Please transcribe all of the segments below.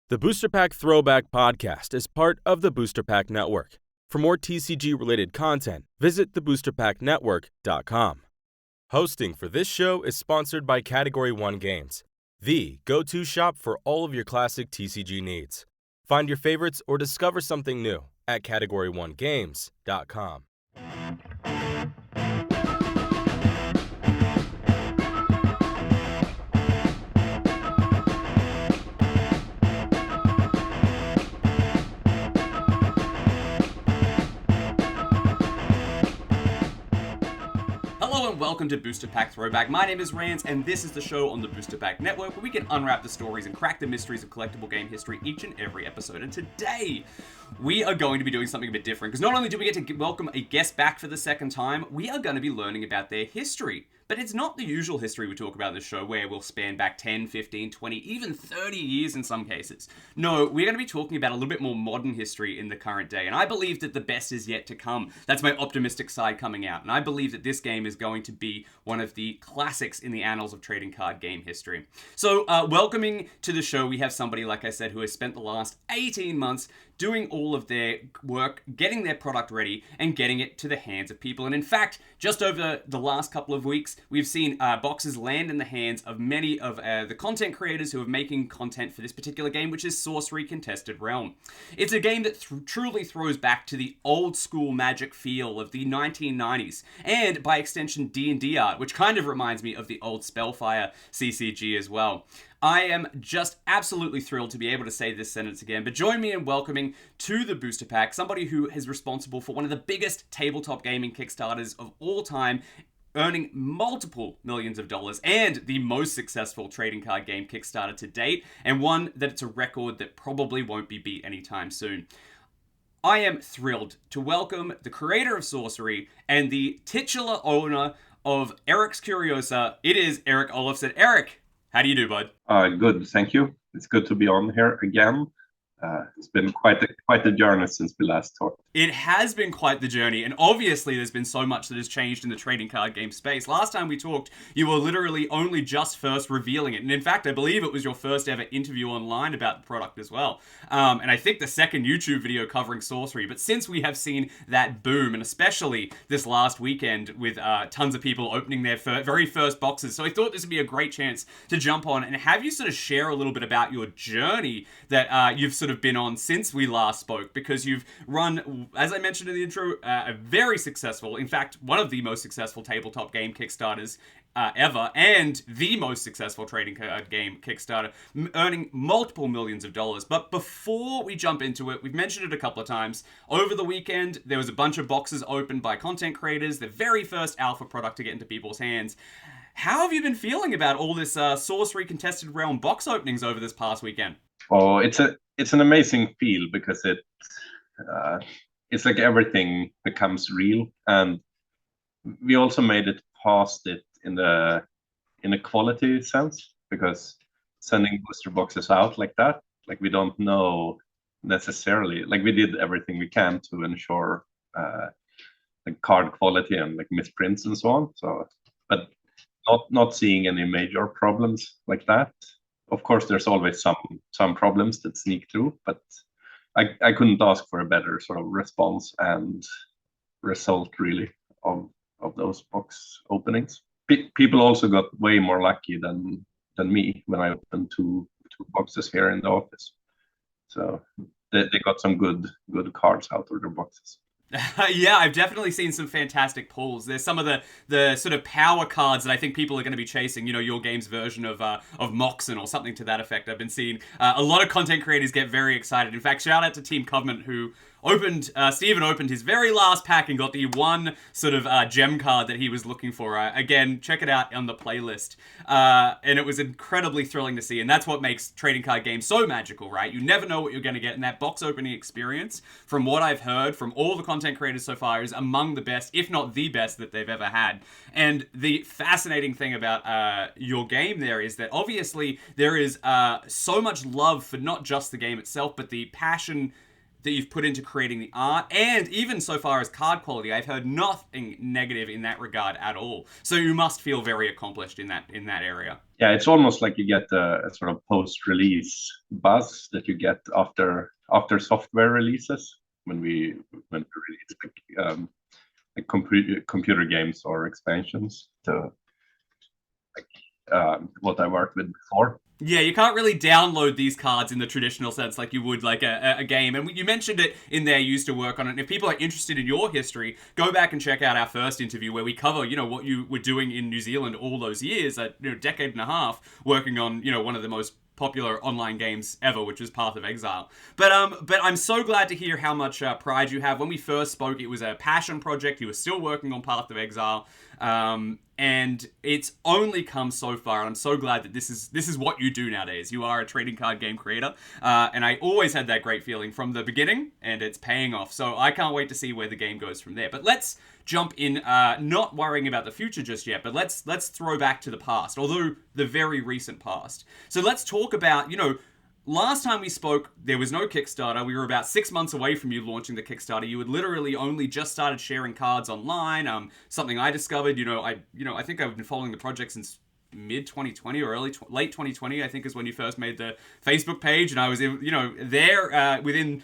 The Booster Pack Throwback podcast is part of the Booster Pack Network. For more TCG-related content, visit theboosterpacknetwork.com. Hosting for this show is sponsored by Category 1 Games, the go-to shop for all of your classic TCG needs. Find your favorites or discover something new at category1games.com. Hello and welcome to Booster Pack Throwback. My name is Rands, and this is the show on the Booster Pack Network where we can unwrap the stories and crack the mysteries of collectible game history each and every episode. And today, we are going to be doing something a bit different, because not only do we get to welcome a guest back for the second time, we are going to be learning about their history. But it's not the usual history we talk about in this show where we'll span back 10, 15, 20, even 30 years in some cases. No, we're going to be talking about a little bit more modern history in the current day, and I believe that the best is yet to come. That's my optimistic side coming out, and I believe that this game is going to be one of the classics in the annals of trading card game history. So, welcoming to the show, we have somebody, like I said, who has spent the last 18 months doing all of their work, getting their product ready, and getting it to the hands of people. And in fact, just over the last couple of weeks, we've seen boxes land in the hands of many of the content creators who are making content for this particular game, which is Sorcery Contested Realm. It's a game that truly throws back to the old school Magic feel of the 1990s, and by extension D&D art, which kind of reminds me of the old Spellfire CCG as well. I am just absolutely thrilled to be able to say this sentence again, but join me in welcoming to the Booster Pack somebody who is responsible for one of the biggest tabletop gaming Kickstarters of all time, earning multiple millions of dollars, and the most successful trading card game Kickstarter to date, and one that it's a record that probably won't be beat anytime soon. I am thrilled to welcome the creator of Sorcery and the titular owner of Erik's Curiosa. It is Erik Olofsson. Erik, how do you do, bud? Good, thank you. It's good to be on here again. It's been quite a journey since we last talked. It has been quite the journey, and obviously there's been so much that has changed in the trading card game space. Last time we talked, you were literally only just first revealing it, and in fact, I believe it was your first ever interview online about the product as well. And I think the second YouTube video covering Sorcery, but since we have seen that boom, and especially this last weekend with tons of people opening their very first boxes, so I thought this would be a great chance to jump on and have you sort of share a little bit about your journey that you've sort of been on since we last spoke, because you've run, as I mentioned in the intro, a very successful, in fact, one of the most successful tabletop game Kickstarters ever, and the most successful trading card game Kickstarter, earning multiple millions of dollars. But before we jump into it, we've mentioned it a couple of times. Over the weekend, there was a bunch of boxes opened by content creators, the very first alpha product to get into people's hands. How have you been feeling about all this Sorcery Contested Realm box openings over this past weekend? Oh, it's an amazing feel, because it's like everything becomes real, and we also made it past it in a quality sense, because sending booster boxes out like that, like, we don't know necessarily, like, we did everything we can to ensure like card quality and like misprints and so on. So, but not seeing any major problems like that. Of course, there's always some problems that sneak through, but I couldn't ask for a better sort of response and result, really, of those box openings. People also got way more lucky than me when I opened two boxes here in the office. So they got some good cards out of their boxes. Yeah, I've definitely seen some fantastic pulls. There's some of the sort of power cards that I think people are going to be chasing, you know, your game's version of Moxen or something to that effect. I've been seeing a lot of content creators get very excited. In fact, shout out to Team Covenant, who Steven opened his very last pack and got the one sort of gem card that he was looking for. Again, check it out on the playlist. And it was incredibly thrilling to see, and that's what makes trading card games so magical, right? You never know what you're going to get, and that box opening experience, from what I've heard from all the content creators so far, is among the best, if not the best, that they've ever had. And the fascinating thing about your game there is that obviously there is so much love for not just the game itself, but the passion that you've put into creating the art, and even so far as card quality, I've heard nothing negative in that regard at all. So you must feel very accomplished in that area. Yeah, it's almost like you get a sort of post-release buzz that you get after software releases when we release like computer games or expansions to what I worked with before. Yeah, you can't really download these cards in the traditional sense like you would like a game. And you mentioned it in there, you used to work on it. And if people are interested in your history, go back and check out our first interview where we cover, what you were doing in New Zealand all those years, a decade and a half, working on, one of the most popular online games ever, which is Path of Exile. But I'm so glad to hear how much pride you have. When we first spoke, it was a passion project. You were still working on Path of Exile. And it's only come so far, and I'm so glad that this is what you do nowadays. You are a trading card game creator, and I always had that great feeling from the beginning, and it's paying off. So I can't wait to see where the game goes from there. But let's jump in, not worrying about the future just yet, but let's throw back to the past, although the very recent past. So let's talk about, last time we spoke, there was no Kickstarter. We were about 6 months away from you launching the Kickstarter. You had literally only just started sharing cards online. Something I discovered. I think I've been following the project since mid 2020 or late 2020. I think is when you first made the Facebook page, and I was there within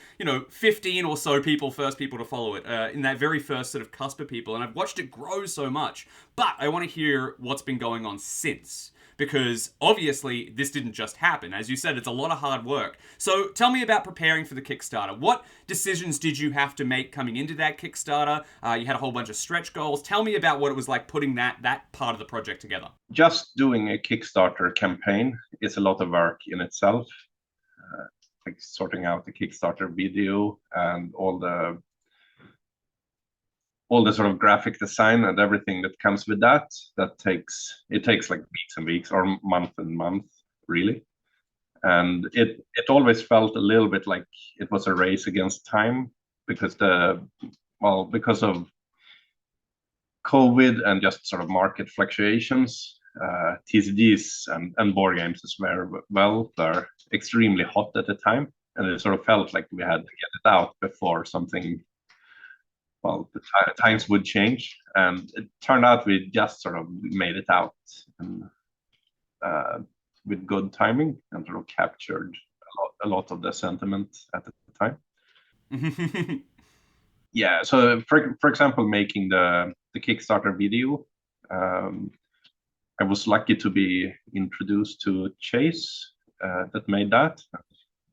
15 or so first people to follow it in that very first sort of cusp of people, and I've watched it grow so much. But I want to hear what's been going on since. Because obviously this didn't just happen. As you said, it's a lot of hard work. So tell me about preparing for the Kickstarter. What decisions did you have to make coming into that Kickstarter? You had a whole bunch of stretch goals. Tell me about what it was like putting that part of the project together. Just doing a Kickstarter campaign is a lot of work in itself. Like sorting out the Kickstarter video and all the sort of graphic design and everything that comes with that takes like weeks and weeks or month and month, really. And it always felt a little bit like it was a race against time because of COVID and just sort of market fluctuations. TCGs and board games as well were extremely hot at the time, and it sort of felt like we had to get it out before something. Well, the times would change, and it turned out we just sort of made it out and, with good timing, and sort of captured a lot of the sentiment at the time. Yeah, so for example, making the Kickstarter video, I was lucky to be introduced to Chase that made that.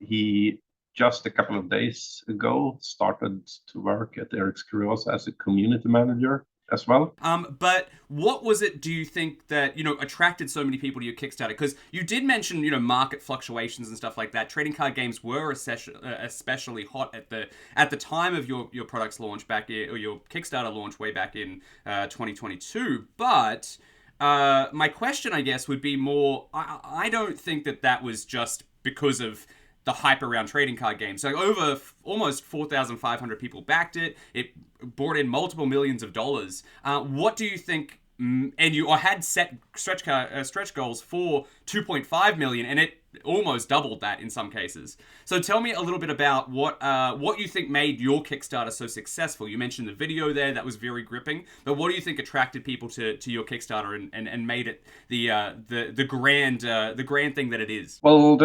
He just a couple of days ago started to work at Erik Olofsson as a community manager as well. But what was it, do you think, that attracted so many people to your Kickstarter? Because you did mention market fluctuations and stuff like that. Trading card games were especially hot at the time of your product's launch or your Kickstarter launch way back in 2022. But my question, I guess, would be more, I don't think that was just because of the hype around trading card games. So over almost 4,500 people backed it. It brought in multiple millions of dollars. What do you think? And you had set stretch goals for 2.5 million, and it almost doubled that in some cases. So tell me a little bit about what you think made your Kickstarter so successful. You mentioned the video there, that was very gripping. But what do you think attracted people to your Kickstarter and made it the grand thing that it is? Well,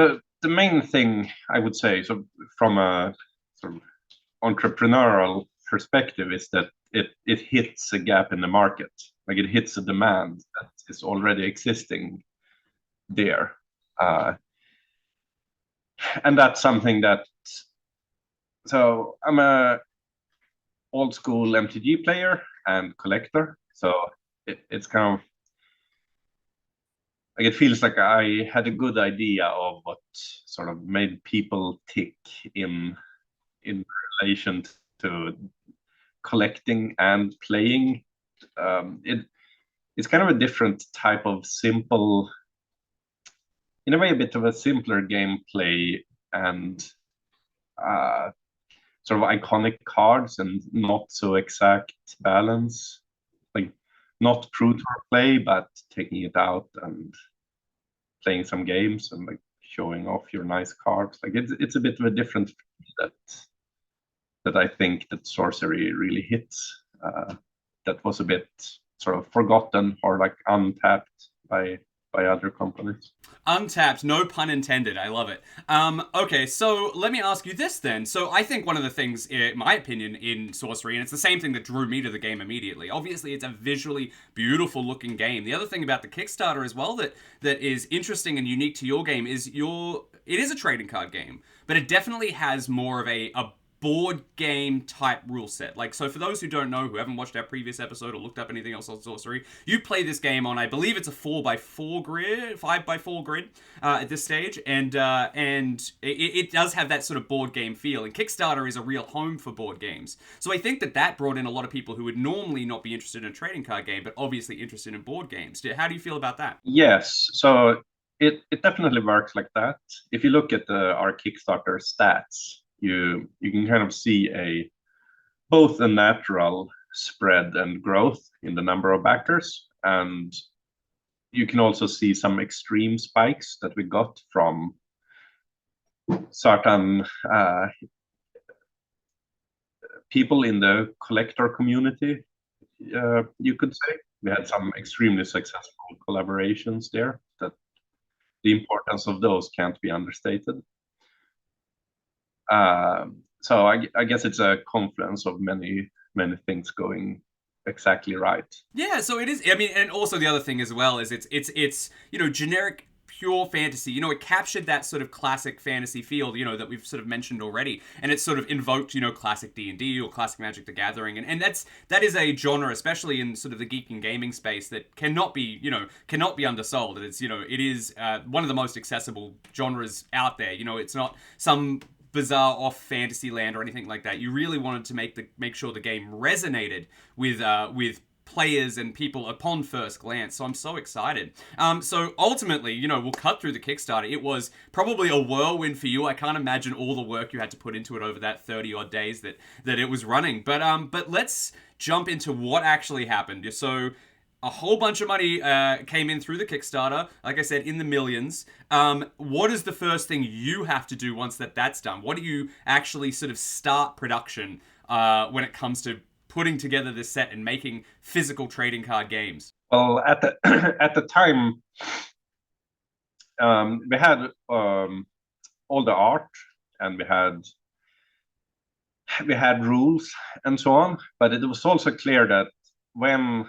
the main thing I would say, so from a sort of entrepreneurial perspective, is that it hits a gap in the market. Like it hits a demand that is already existing there. And that's something so I'm a old school MTG player and collector. So it's kind of, like it feels like I had a good idea of what sort of made people tick in relation to collecting and playing. It's kind of a different type of simple, in a way, a bit of a simpler gameplay and sort of iconic cards and not so exact balance. Like not Pro Tour play, but taking it out and playing some games and like showing off your nice cards. Like it's a bit of a different feel I think that Sorcery really hits. That was a bit sort of forgotten or like untapped by other companies. Untapped, no pun intended. I love it. Okay, so let me ask you this then. So I think one of the things, in my opinion, in Sorcery, and it's the same thing that drew me to the game immediately. Obviously, it's a visually beautiful looking game. The other thing about the Kickstarter as well that is interesting and unique to your game is it is a trading card game, but it definitely has more of a board game type rule set. Like, so for those who don't know, who haven't watched our previous episode or looked up anything else on Sorcery, you play this game on, I believe it's a 4x4 grid, 5x4 grid at this stage, and it does have that sort of board game feel. And Kickstarter is a real home for board games. So I think that brought in a lot of people who would normally not be interested in a trading card game, but obviously interested in board games. How do you feel about that? Yes, so it definitely works like that. If you look at our Kickstarter stats, you can kind of see both a natural spread and growth in the number of backers, and you can also see some extreme spikes that we got from certain people in the collector community, you could say. We had some extremely successful collaborations there that the importance of those can't be understated. So I guess it's a confluence of many things going exactly right. Yeah, so it is. I mean, and also the other thing as well is it's generic pure fantasy. It captured that sort of classic fantasy feel, that we've sort of mentioned already, and it sort of invoked, classic D&D or classic Magic the Gathering, and that is a genre, especially in sort of the geek and gaming space, that cannot be undersold. And it's it is one of the most accessible genres out there. It's not some bizarre off fantasy land or anything like that. You really wanted to make sure the game resonated with players and people upon first glance. So I'm so excited. So ultimately, we'll cut through the Kickstarter. It was probably a whirlwind for you. I can't imagine all the work you had to put into it over that 30 odd days that it was running. But let's jump into what actually happened. So a whole bunch of money came in through the Kickstarter, like I said, in the millions. What is the first thing you have to do once that's done? What do you actually sort of start production when it comes to putting together this set and making physical trading card games? Well, at the at the time, we had all the art, and we had rules and so on. But it was also clear that when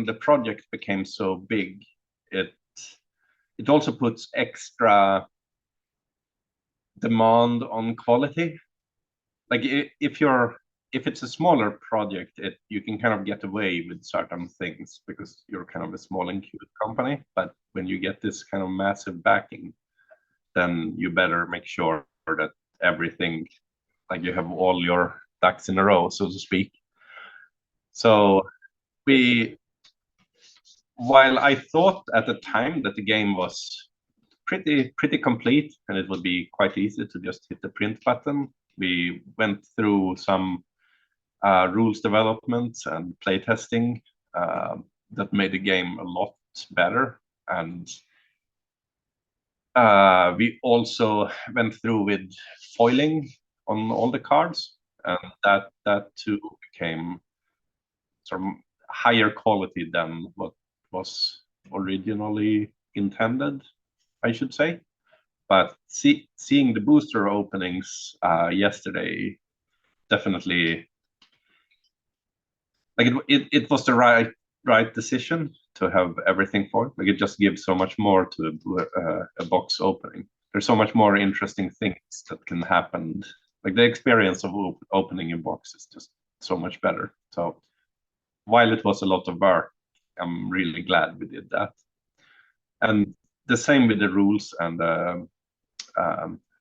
the project became so big, it also puts extra demand on quality. Like if it's a smaller project, you can kind of get away with certain things because you're kind of a small and cute company. But when you get this kind of massive backing, then you better make sure that everything, like you have all your ducks in a row, so to speak. So while I thought at the time that the game was pretty complete and it would be quite easy to just hit the print button, we went through some rules development and playtesting that made the game a lot better. And we also went through with foiling on all the cards, and that too became sort of higher quality than what was originally intended, I should say. But seeing the booster openings yesterday definitely, like it was the right decision to have everything for it. Like it just gives so much more to a box opening. There's so much more interesting things that can happen. Like the experience of opening a box is just so much better. So while it was a lot of work, I'm really glad we did that. And the same with the rules and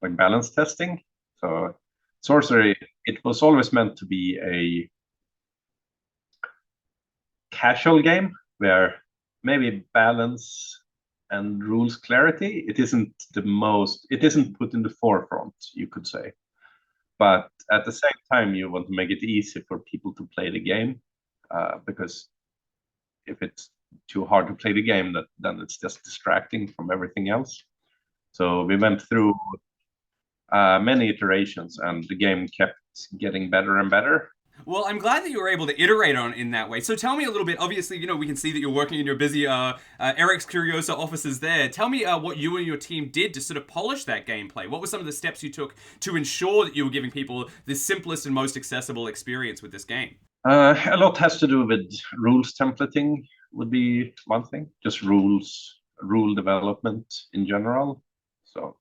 like balance testing. So Sorcery, it was always meant to be a casual game where maybe balance and rules clarity, it isn't put in the forefront, you could say. But at the same time, you want to make it easy for people to play the game, because if it's too hard to play the game, then it's just distracting from everything else. So we went through many iterations, and the game kept getting better and better. Well, I'm glad that you were able to iterate on it in that way. So tell me a little bit. Obviously, we can see that you're working in your busy Eric's Curioso offices there. Tell me what you and your team did to sort of polish that gameplay. What were some of the steps you took to ensure that you were giving people the simplest and most accessible experience with this game? A lot has to do with rules templating would be one thing. Just rule development in general. So,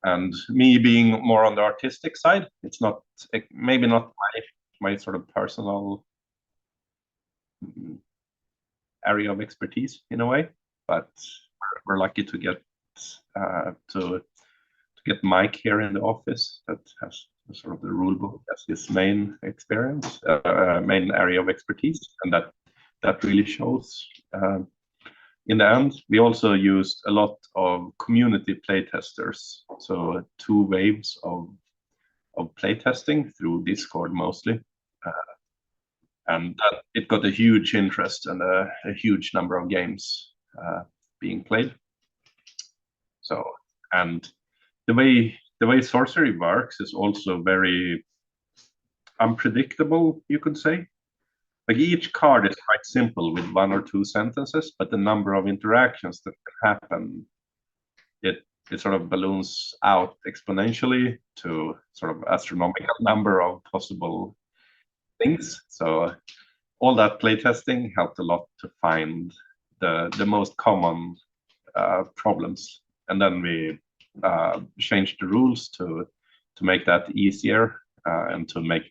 and me being more on the artistic side, it's not maybe not my sort of personal area of expertise in a way, but we're lucky to get Mike here in the office that has sort of the rule book as his main experience, main area of expertise, and that really shows. In the end, we also used a lot of community playtesters, so 2 waves of playtesting through Discord mostly, and that it got a huge interest and a huge number of games being played. So, and the way sorcery works is also very unpredictable, you could say. Like each card is quite simple with 1 or 2 sentences, but the number of interactions that can happen, it sort of balloons out exponentially to sort of astronomical number of possible things. So all that playtesting helped a lot to find the most common problems, and then we changed the rules to make that easier and to make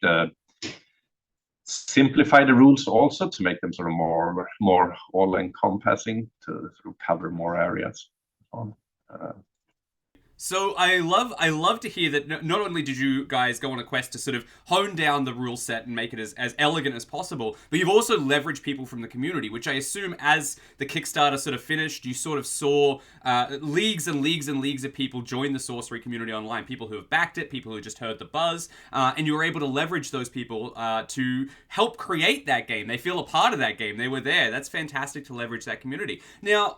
simplify the rules also to make them sort of more all-encompassing to sort of cover more areas. So I love to hear that not only did you guys go on a quest to sort of hone down the rule set and make it as elegant as possible, but you've also leveraged people from the community, which I assume as the Kickstarter sort of finished, you sort of saw leagues and leagues and leagues of people join the sorcery community online, people who have backed it, people who just heard the buzz, and you were able to leverage those people to help create that game. They feel a part of that game. They were there. That's fantastic to leverage that community. Now,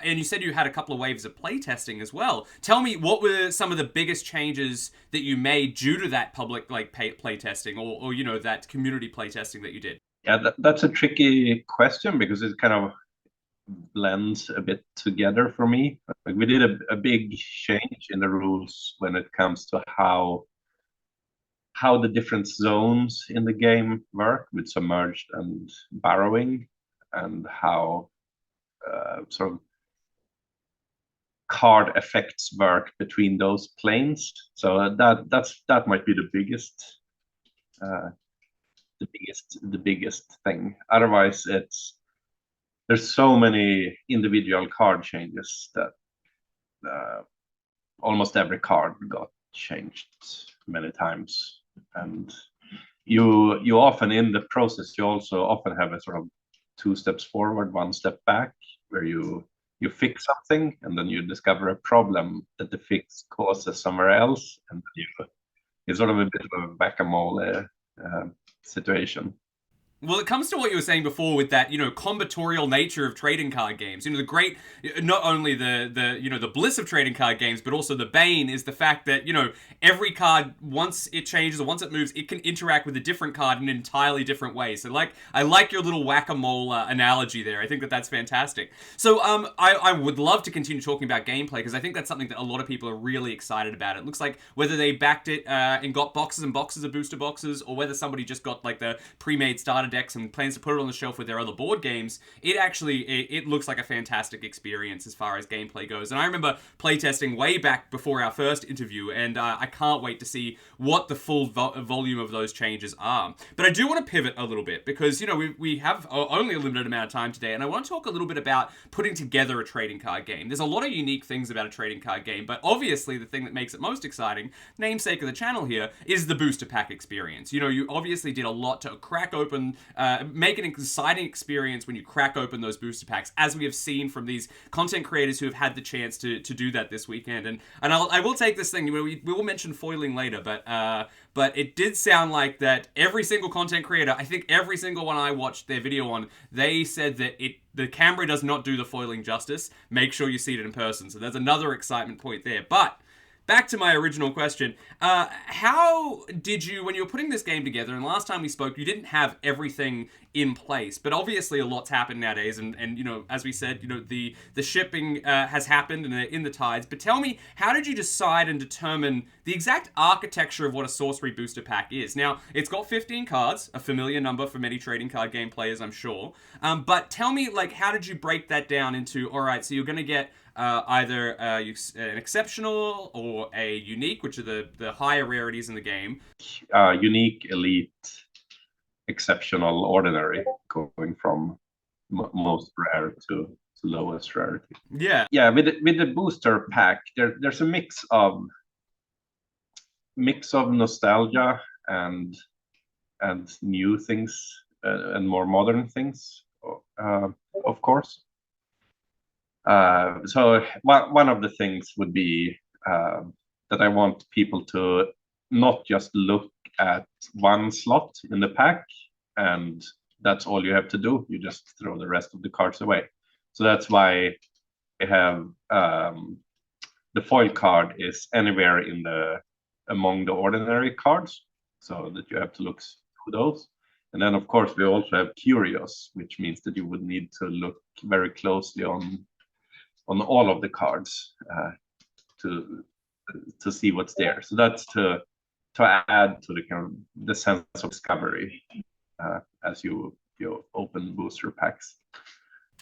and you said you had a couple of waves of playtesting as well. Tell me, what were some of the biggest changes that you made due to that public playtesting or that community playtesting that you did? Yeah, that's a tricky question because it kind of blends a bit together for me. Like we did a big change in the rules when it comes to how the different zones in the game work with submerged and burrowing, and how sort of card effects work between those planes. So that might be the biggest thing. Otherwise, there's so many individual card changes that almost every card got changed many times, and you often in the process you also often have a sort of 2 steps forward, 1 step back, where you fix something and then you discover a problem that the fix causes somewhere else, and it's sort of a bit of a whack-a-mole situation. Well, it comes to what you were saying before with that, combinatorial nature of trading card games. The great, not only the bliss of trading card games, but also the bane is the fact that, every card, once it changes or once it moves, it can interact with a different card in an entirely different way. So, I like your little whack-a-mole analogy there. I think that's fantastic. So, I would love to continue talking about gameplay because I think that's something that a lot of people are really excited about. It looks like whether they backed it and got boxes and boxes of booster boxes, or whether somebody just got the pre-made starter decks and plans to put it on the shelf with their other board games, it looks like a fantastic experience as far as gameplay goes. And I remember playtesting way back before our first interview, and I can't wait to see what the full volume of those changes are. But I do want to pivot a little bit because, we have only a limited amount of time today, and I want to talk a little bit about putting together a trading card game. There's a lot of unique things about a trading card game, but obviously the thing that makes it most exciting, namesake of the channel here, is the booster pack experience. You obviously did a lot to crack open make an exciting experience when you crack open those booster packs, as we have seen from these content creators who have had the chance to do that this weekend. And I will take this thing, we will mention foiling later, but it did sound like that every single content creator, I think every single one I watched their video on, they said that the camera does not do the foiling justice. Make sure you see it in person. So there's another excitement point there. But back to my original question. How did you, when you were putting this game together, and last time we spoke, you didn't have everything in place, but obviously a lot's happened nowadays, and you know, as we said, you know, the shipping has happened and they're in the tides. But tell me, how did you decide and determine the exact architecture of what a sorcery booster pack is? Now, it's got 15 cards, a familiar number for many trading card game players, I'm sure. But tell me, like, how did you break that down into, all right, so you're going to get either an exceptional or a unique, which are the higher rarities in the game. Unique, elite, exceptional, ordinary, going from most rare to lowest rarity. Yeah. Yeah, with the booster pack, there's a mix of nostalgia and new things and more modern things, of course. So one of the things would be that I want people to not just look at one slot in the pack and that's all you have to do. You just throw the rest of the cards away. So that's why we have the foil card is anywhere in among the ordinary cards, so that you have to look through those. And then of course we also have curios, which means that you would need to look very closely on all of the cards to see what's there. So that's to add to the kind of the sense of discovery as you open booster packs.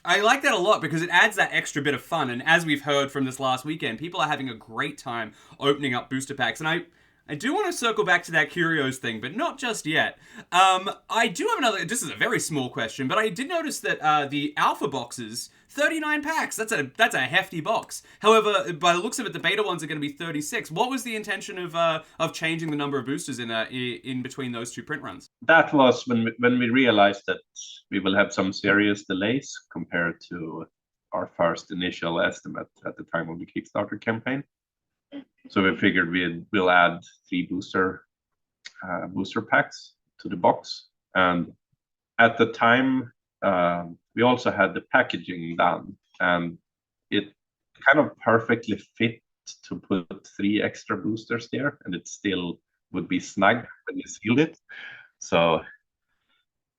I like that a lot because it adds that extra bit of fun. And as we've heard from this last weekend, people are having a great time opening up booster packs. And I do want to circle back to that Curios thing, but not just yet. I do have another, this is a very small question, but I did notice that the alpha boxes, 39 packs, that's a hefty box. However, by the looks of it, the beta ones are going to be 36. What was the intention of changing the number of boosters in between those two print runs? That was when we realized that we will have some serious delays compared to our first initial estimate at the time of the Kickstarter campaign. So we figured we'll add 3 booster packs to the box, and at the time we also had the packaging done, and it kind of perfectly fit to put 3 extra boosters there, and it still would be snug when you sealed it. So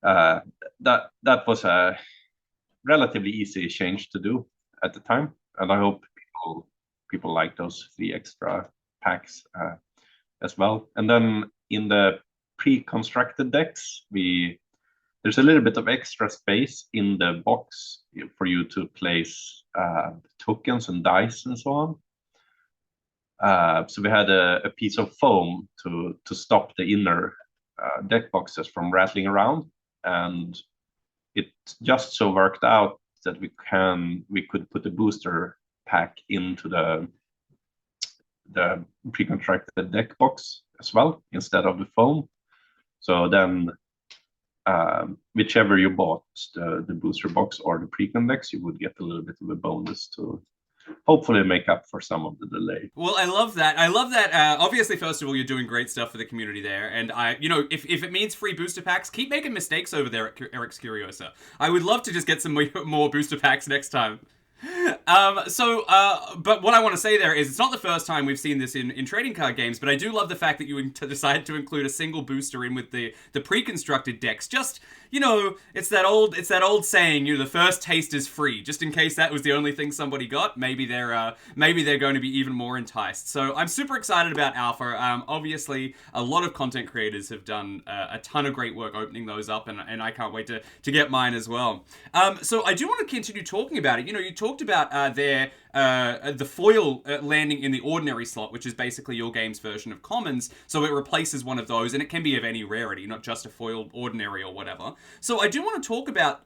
that was a relatively easy change to do at the time, and I hope people like those 3 extra packs as well. And then in the pre-constructed decks, there's a little bit of extra space in the box for you to place tokens and dice and so on. So we had a piece of foam to stop the inner deck boxes from rattling around, and it just so worked out that we could put the booster pack into the pre-constructed deck box as well instead of the foam. So then whichever you bought, the booster box or the pre-con decks, you would get a little bit of a bonus to hopefully make up for some of the delay. Well, I love that. Obviously, first of all, you're doing great stuff for the community there, and if it means free booster packs, keep making mistakes over there at Erik's Curiosa. I would love to just get some more booster packs next time. But what I want to say there is it's not the first time we've seen this in trading card games, but I do love the fact that you decided to include a single booster in with the pre-constructed decks. Just, it's that old saying, the first taste is free. Just in case that was the only thing somebody got, maybe they're going to be even more enticed. So I'm super excited about Alpha. Obviously, a lot of content creators have done a ton of great work opening those up, and I can't wait to get mine as well. So I do want to continue talking about it. You talked about the foil landing in the ordinary slot, which is basically your game's version of commons, so it replaces one of those, and it can be of any rarity, not just a foil ordinary or whatever. So I do want to talk about,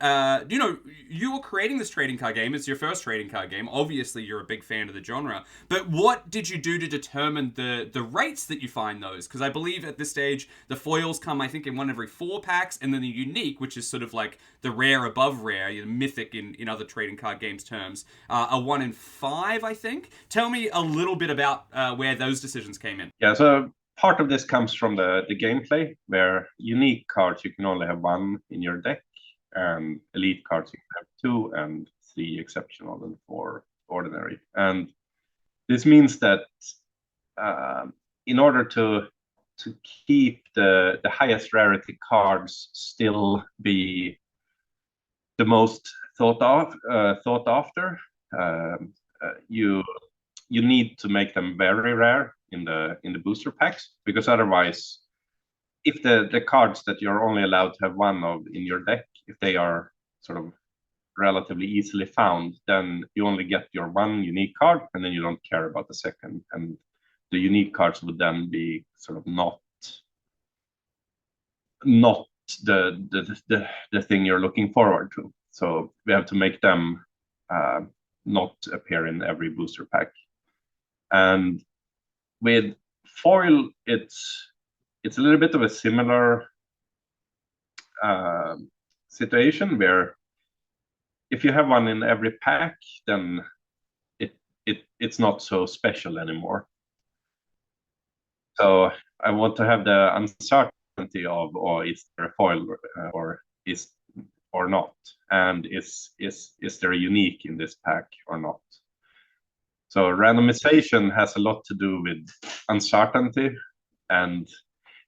you were creating this trading card game, it's your first trading card game, obviously you're a big fan of the genre, but what did you do to determine the rates that you find those? Because I believe at this stage, the foils come, I think, in 1 every 4 packs, and then the unique, which is sort of like the rare above rare, mythic in other trading card games terms, are 1 in 5, I think. Tell me a little bit about where those decisions came in. Yeah, so part of this comes from the gameplay, where unique cards you can only have 1 in your deck, and elite cards you can have 2, and 3 exceptional and 4 ordinary. And this means that in order to keep the highest rarity cards still be the most thought after, you need to make them very rare in the booster packs, because otherwise, if the cards that you're only allowed to have one of in your deck, if they are sort of relatively easily found, then you only get your one unique card, and then you don't care about the second, and the unique cards would then be sort of not the thing you're looking forward to. So we have to make them not appear in every booster pack. And with foil, it's a little bit of a similar situation, where if you have one in every pack, then it's not so special anymore. So I want to have the uncertainty of, is there a foil or not, and is there a unique in this pack or not? So randomization has a lot to do with uncertainty, and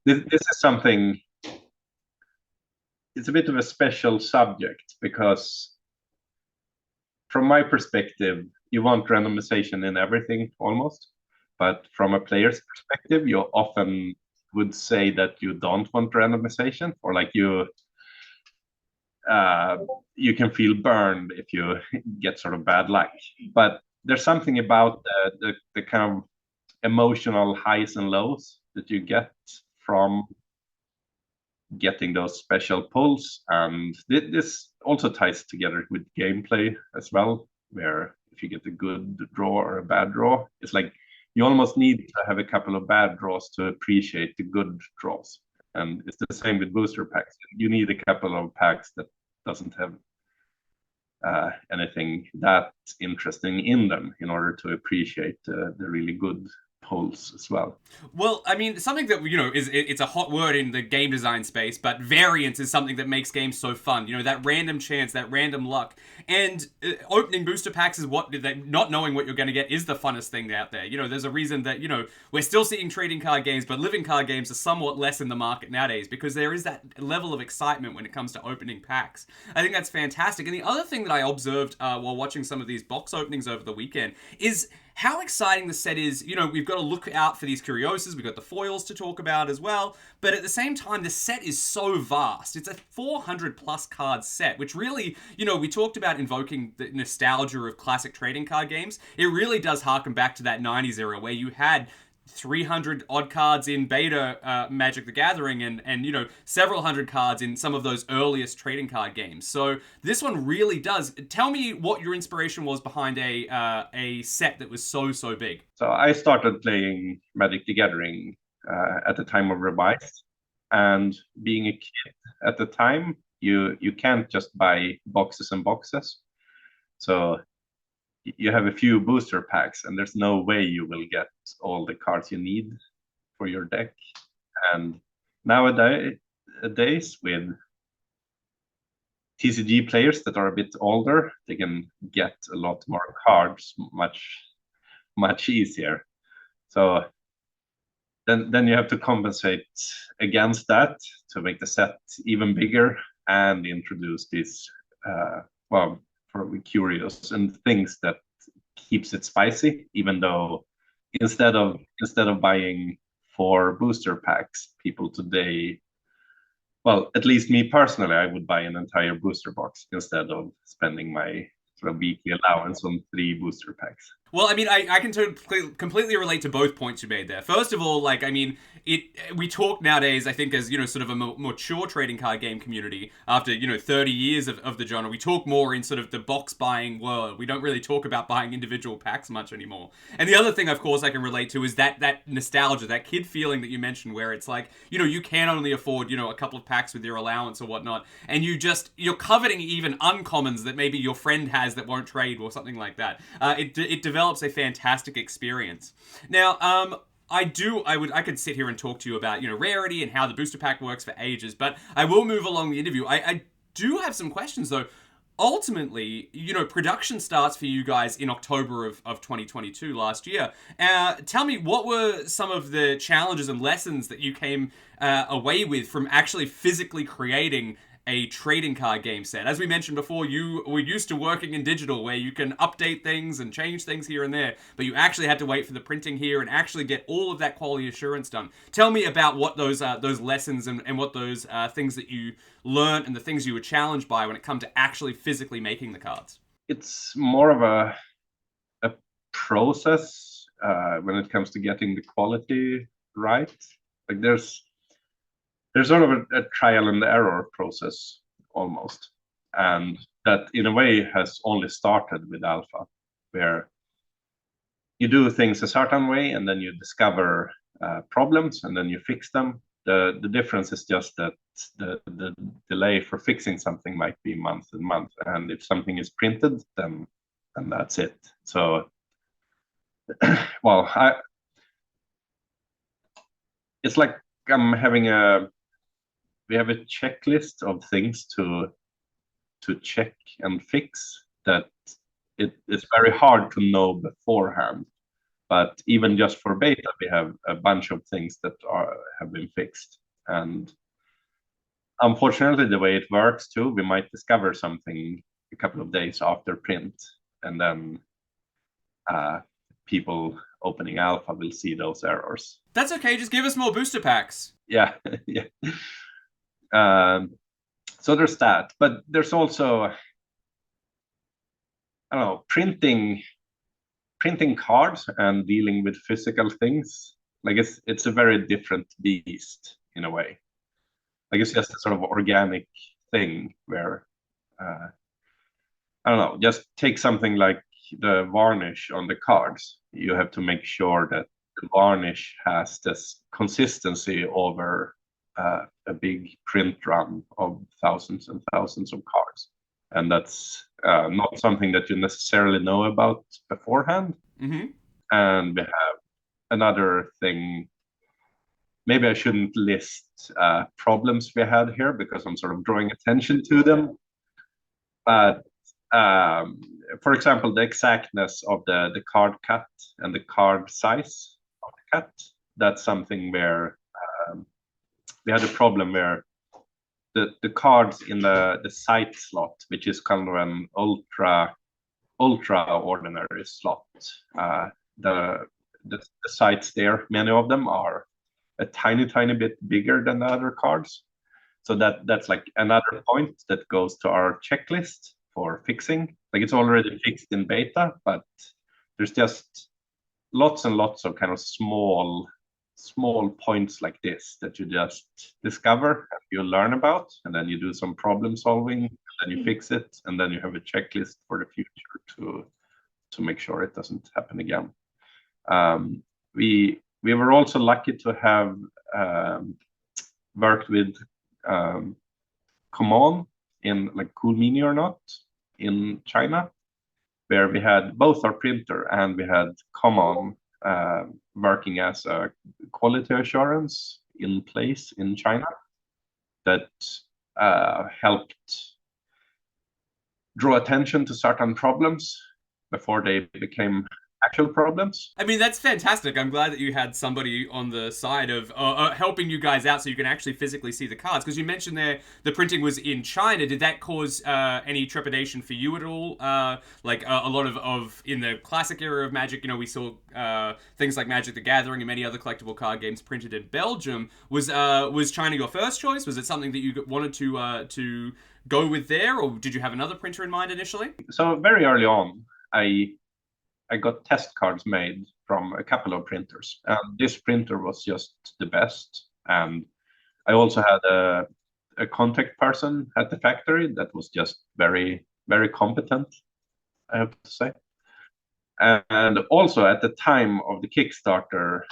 this is something. It's a bit of a special subject, because from my perspective, you want randomization in everything almost, but from a player's perspective, you often would say that you don't want randomization, or like you can feel burned if you get sort of bad luck. But there's something about the kind of emotional highs and lows that you get from getting those special pulls, and this also ties together with gameplay as well, where if you get a good draw or a bad draw, it's like you almost need to have a couple of bad draws to appreciate the good draws. And it's the same with booster packs. You need a couple of packs that doesn't have anything that interesting in them in order to appreciate the really good pulls as well. Well, I mean, something that, it's a hot word in the game design space, but variance is something that makes games so fun. That random chance, that random luck. And opening booster packs is not knowing what you're going to get is the funnest thing out there. There's a reason that, we're still seeing trading card games, but living card games are somewhat less in the market nowadays, because there is that level of excitement when it comes to opening packs. I think that's fantastic. And the other thing that I observed while watching some of these box openings over the weekend is how exciting the set is. We've got to look out for these Curiosas, we've got the foils to talk about as well, but at the same time, the set is so vast. It's a 400 plus card set, which really, we talked about invoking the nostalgia of classic trading card games. It really does harken back to that 90s era where you had 300 odd cards in beta Magic the Gathering, and several hundred cards in some of those earliest trading card games. So this one really does. Tell me what your inspiration was behind a set that was so big. So I started playing Magic the Gathering at the time of Revised, and being a kid at the time, you can't just buy boxes and boxes. So you have a few booster packs, and there's no way you will get all the cards you need for your deck. And nowadays, with TCG players that are a bit older, they can get a lot more cards much easier. So then you have to compensate against that to make the set even bigger and introduce these for curious and things that keeps it spicy, even though instead of buying 4 booster packs, people today, well, at least me personally, I would buy an entire booster box instead of spending my sort of weekly allowance on 3 booster packs. Well, I mean, I can completely relate to both points you made there. First of all, we talk nowadays, I think, as, sort of a mature trading card game community after, 30 years of the genre. We talk more in sort of the box buying world. We don't really talk about buying individual packs much anymore. And the other thing, of course, I can relate to is that nostalgia, that kid feeling that you mentioned, where it's like, you can only afford, a couple of packs with your allowance or whatnot, and you're coveting even uncommons that maybe your friend has that won't trade or something like that. It develops a fantastic experience. Now, I could sit here and talk to you about, rarity and how the booster pack works for ages, but I will move along the interview. I do have some questions, though. ultimately, production starts for you guys in October of 2022 last year. Tell me, what were some of the challenges and lessons that you came away with from actually physically creating a trading card game set? As we mentioned before, you were used to working in digital where you can update things and change things here and there, but you actually had to wait for the printing here and actually get all of that quality assurance done. Tell me about what those lessons and what those things that you learned and the things you were challenged by when it comes to actually physically making the cards. It's more of a process when it comes to getting the quality right. Like there's sort of a trial and error process almost, and that in a way has only started with alpha, where you do things a certain way and then you discover problems and then you fix them. The difference is just that the delay for fixing something might be months and months, and if something is printed, then that's it. So, well, it's like I'm having we have a checklist of things to check and fix that it's very hard to know beforehand. But even just for beta, we have a bunch of things that have been fixed. And unfortunately, the way it works too, we might discover something a couple of days after print, and then people opening alpha will see those errors. That's okay. Just give us more booster packs. Yeah, yeah. So there's that, but there's also, I don't know, printing cards and dealing with physical things. Like it's a very different beast in a way. Like it's just a sort of organic thing where I don't know, just take something like the varnish on the cards. You have to make sure that the varnish has this consistency over a big print run of thousands and thousands of cards. And that's not something that you necessarily know about beforehand. Mm-hmm. And we have another thing. Maybe I shouldn't list problems we had here because I'm sort of drawing attention to them. But for example, the exactness of the card cut and the card size of the cut, that's something where we had a problem where the cards in the site slot, which is kind of an ultra ordinary slot, the sites there, many of them are a tiny bit bigger than the other cards. So that's like another point that goes to our checklist for fixing. Like it's already fixed in beta, but there's just lots and lots of kind of small points like this that you just discover and you learn about, and then you do some problem solving, and then you fix it, and then you have a checklist for the future to make sure it doesn't happen again. We were also lucky to have worked with Common in like Cool Mini or Not in China, where we had both our printer and we had Common working as a quality assurance in place in China that helped draw attention to certain problems before they became actual problems. I mean, that's fantastic. I'm glad that you had somebody on the side of helping you guys out so you can actually physically see the cards. Because you mentioned there the printing was in China. Did that cause any trepidation for you at all? Like a lot of in the classic era of Magic, we saw things like Magic the Gathering and many other collectible card games printed in Belgium. Was China your first choice? Was it something that you wanted to go with there, or did you have another printer in mind initially? So very early on, I got test cards made from a couple of printers, and this printer was just the best. And I also had a contact person at the factory that was just very, very competent, I have to say. And also at the time of the Kickstarter,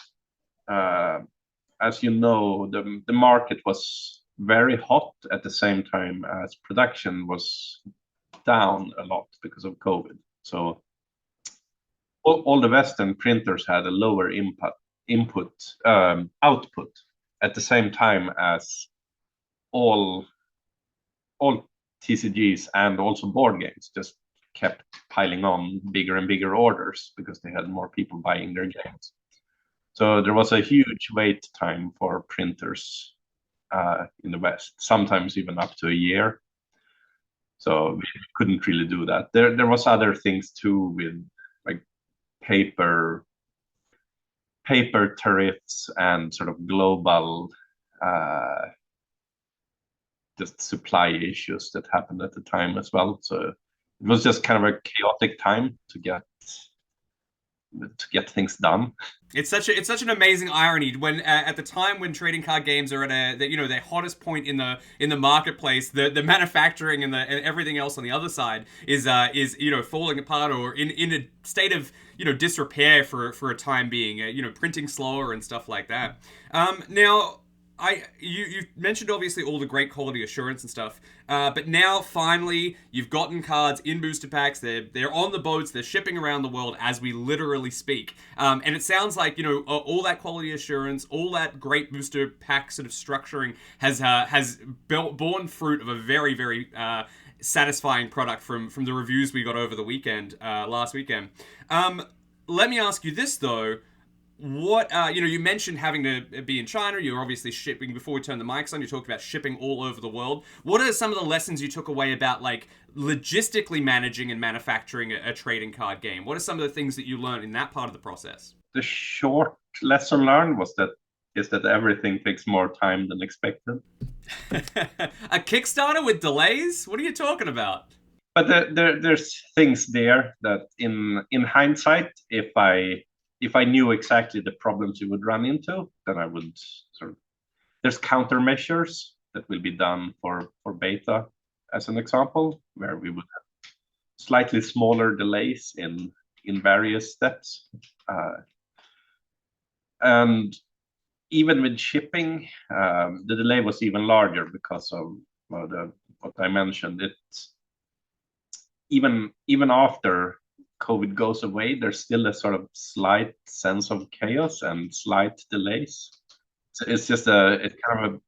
as you know, the market was very hot at the same time as production was down a lot because of COVID. So all the Western printers had a lower output at the same time as all TCGs and also board games just kept piling on bigger and bigger orders because they had more people buying their games. So there was a huge wait time for printers in the West, sometimes even up to a year. So we couldn't really do that. There was other things too, with like paper tariffs and sort of global just supply issues that happened at the time as well. So it was just kind of a chaotic time to get things done. It's such an amazing irony when at the time when trading card games are at their hottest point in the marketplace, the manufacturing and everything else on the other side is falling apart or in a state of disrepair for a time being, printing slower and stuff like that. Now, you mentioned obviously all the great quality assurance and stuff, but now finally you've gotten cards in booster packs. They're on the boats. They're shipping around the world as we literally speak. And it sounds like all that quality assurance, all that great booster pack sort of structuring has borne fruit of a very, very satisfying product from the reviews we got over the weekend, last weekend. Let me ask you this though. What you mentioned having to be in China. You're obviously shipping. Before we turn the mics on, you talked about shipping all over the world. What are some of the lessons you took away about like logistically managing and manufacturing a trading card game? What are some of the things that you learned in that part of the process? The short lesson learned is that everything takes more time than expected. A Kickstarter with delays? What are you talking about? But there's things there that in hindsight, if I knew exactly the problems you would run into, then I would there's countermeasures that will be done for beta, as an example, where we would have slightly smaller delays in various steps. And even with shipping, the delay was even larger because of what I mentioned. It's even after COVID goes away, there's still a sort of slight sense of chaos and slight delays. So it's just it's kind of a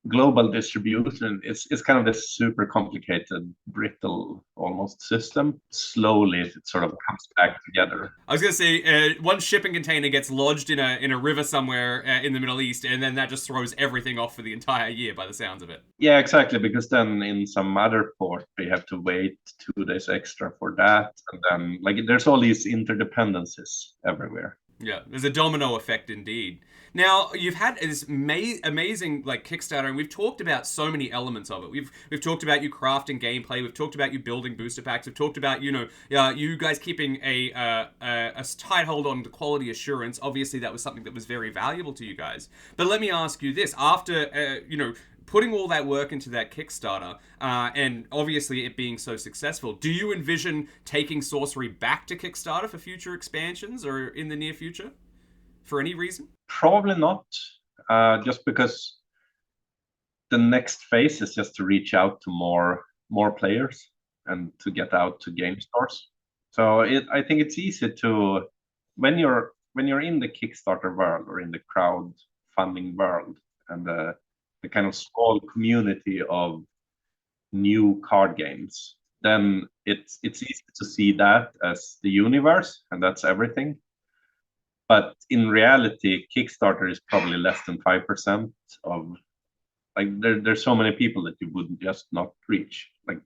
global distribution. It's kind of this super complicated, brittle almost system. Slowly it sort of comes back together. I was gonna say one shipping container gets lodged in a river somewhere in the Middle East, and then that just throws everything off for the entire year by the sounds of it. Yeah, exactly, because then in some other port they have to wait 2 days extra for that, and then like there's all these interdependencies everywhere. Yeah, there's a domino effect indeed. Now, you've had this amazing like Kickstarter, and we've talked about so many elements of it. We've talked about you crafting gameplay. We've talked about you building booster packs. We've talked about you guys keeping a tight hold on the quality assurance. Obviously, that was something that was very valuable to you guys. But let me ask you this: after putting all that work into that Kickstarter, and obviously it being so successful, do you envision taking Sorcery back to Kickstarter for future expansions or in the near future? For any reason? Probably not. Just because the next phase is just to reach out to more players and to get out to game stores. So I think it's easy to when you're in the Kickstarter world or in the crowdfunding world and the kind of small community of new card games, then it's easy to see that as the universe and that's everything. But in reality, Kickstarter is probably less than 5% of like there's so many people that you would just not reach. Like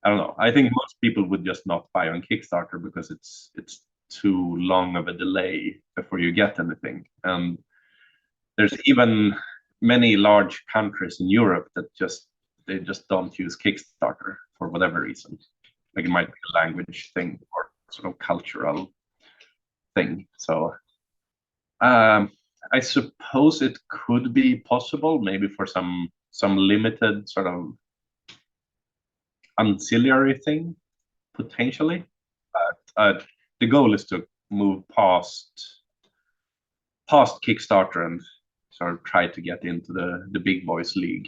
I don't know. I think most people would just not buy on Kickstarter because it's too long of a delay before you get anything. And there's even many large countries in Europe that they just don't use Kickstarter for whatever reason. Like it might be a language thing or sort of cultural thing. So I suppose it could be possible, maybe for some limited sort of ancillary thing, potentially. But the goal is to move past Kickstarter and sort of try to get into the big boys league.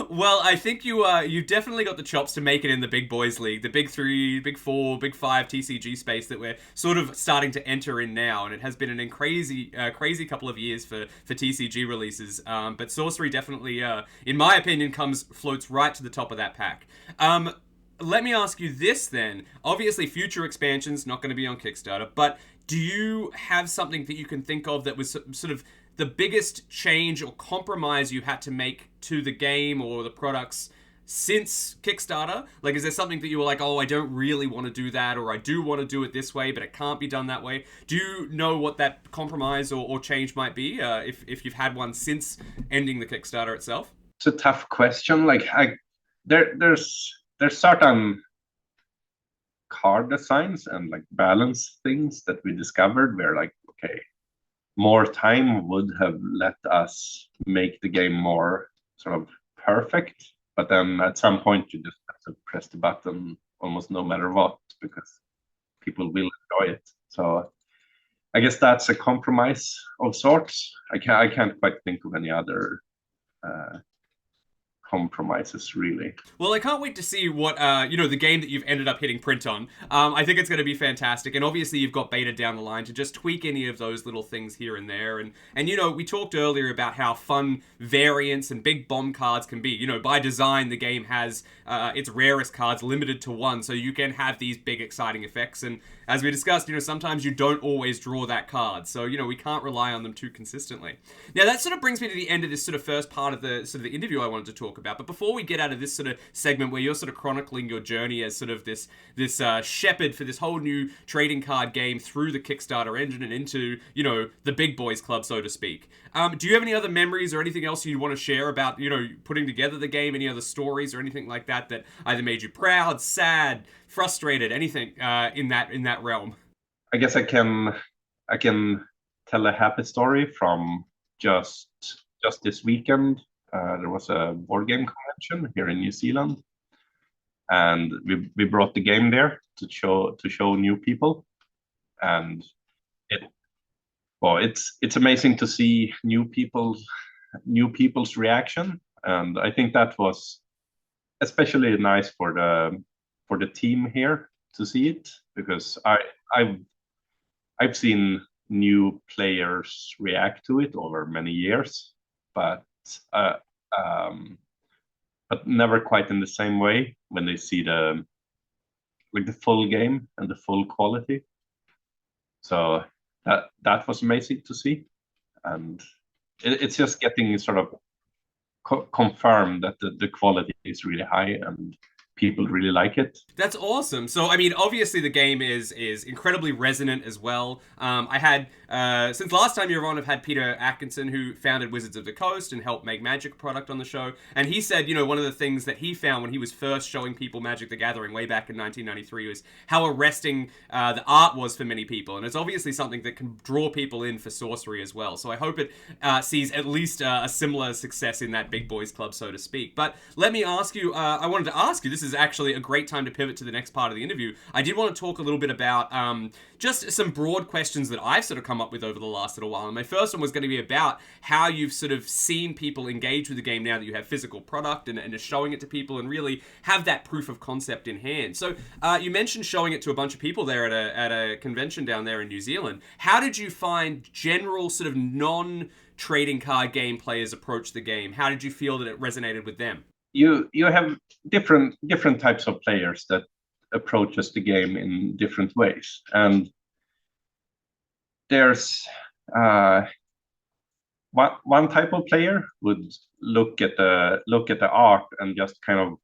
Well, I think you definitely got the chops to make it in the big boys league, the big three, big four, big five TCG space that we're sort of starting to enter in now, and it has been an crazy couple of years for TCG releases. But Sorcery definitely, in my opinion, floats right to the top of that pack. Let me ask you this then. Obviously, future expansions not going to be on Kickstarter, but do you have something that you can think of that was sort of the biggest change or compromise you had to make to the game or the products since Kickstarter? Like, is there something that you were like, oh, I don't really want to do that, or I do want to do it this way, but it can't be done that way? Do you know what that compromise or change might be, if you've had one since ending the Kickstarter itself? It's a tough question. Like, there's certain card designs and like balance things that we discovered where like, okay, more time would have let us make the game more sort of perfect, but then at some point you just have to press the button almost no matter what, because people will enjoy it. So I guess that's a compromise of sorts. I can't quite think of any other compromises, really. Well, I can't wait to see what the game that you've ended up hitting print on. I think it's going to be fantastic, and obviously you've got beta down the line to just tweak any of those little things here and there. And we talked earlier about how fun variants and big bomb cards can be. By design, the game has its rarest cards limited to one, so you can have these big exciting effects. And as we discussed, sometimes you don't always draw that card, so we can't rely on them too consistently. Now that sort of brings me to the end of this sort of first part of the sort of the interview I wanted to talk about. But before we get out of this sort of segment where you're sort of chronicling your journey as sort of this shepherd for this whole new trading card game through the Kickstarter engine and into the big boys club, so to speak, do you have any other memories or anything else you want to share about putting together the game? Any other stories or anything like that that either made you proud, sad, frustrated, anything in that realm? I guess I can tell a happy story from just this weekend. There was a board game convention here in New Zealand, and we brought the game there to show new people, and it's amazing to see new people's reaction, and I think that was especially nice for the team here to see it, because I've seen new players react to it over many years, but never quite in the same way when they see the full game and the full quality. So that was amazing to see, and it's just getting sort of confirmed that the quality is really high and people really like it. That's awesome. So, I mean, obviously the game is incredibly resonant as well. I had, since last time you were on, I've had Peter Atkinson, who founded Wizards of the Coast and helped make Magic product on the show. And he said, one of the things that he found when he was first showing people Magic the Gathering way back in 1993 was how arresting the art was for many people. And it's obviously something that can draw people in for Sorcery as well. So I hope it sees at least a similar success in that big boys club, so to speak. But let me ask you, I wanted to ask you, this is actually a great time to pivot to the next part of the interview. I did want to talk a little bit about just some broad questions that I've sort of come up with over the last little while. And my first one was going to be about how you've sort of seen people engage with the game now that you have physical product and are showing it to people and really have that proof of concept in hand. So you mentioned showing it to a bunch of people there at a convention down there in New Zealand. How did you find general sort of non-trading card game players approach the game? How did you feel that it resonated with them? You have different types of players that approaches the game in different ways, and there's one type of player would look at the art and just kind of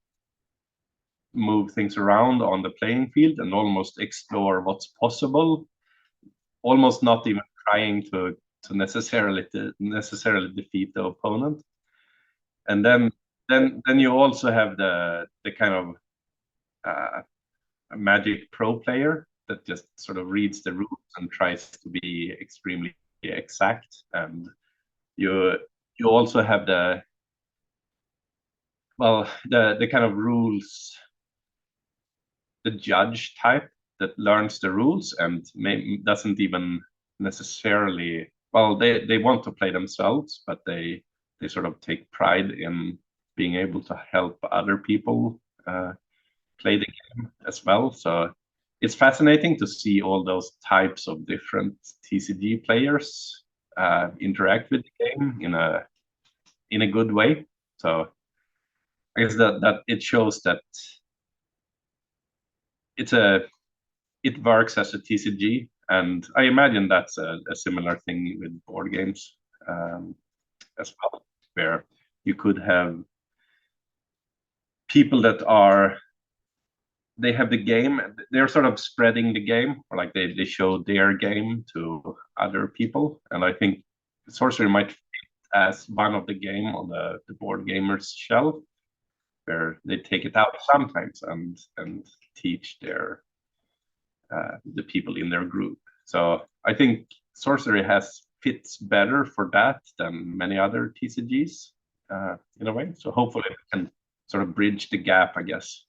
move things around on the playing field and almost explore what's possible, almost not even trying to necessarily defeat the opponent. And then you also have the kind of Magic Pro player that just sort of reads the rules and tries to be extremely exact. And you also have the kind of rules, the judge type that learns the rules and doesn't even necessarily, they want to play themselves, but they sort of take pride in being able to help other people play the game as well. So it's fascinating to see all those types of different TCG players interact with the game in a good way. So I guess that it shows that it works as a TCG, and I imagine that's a similar thing with board games as well, where you could have people that they have the game, they're sort of spreading the game, or like they show their game to other people, and I think Sorcery might fit as one of the game on the board gamers shelf, where they take it out sometimes and teach their the people in their group. So I think Sorcery fits better for that than many other TCGs in a way. So hopefully we can sort of bridge the gap, I guess,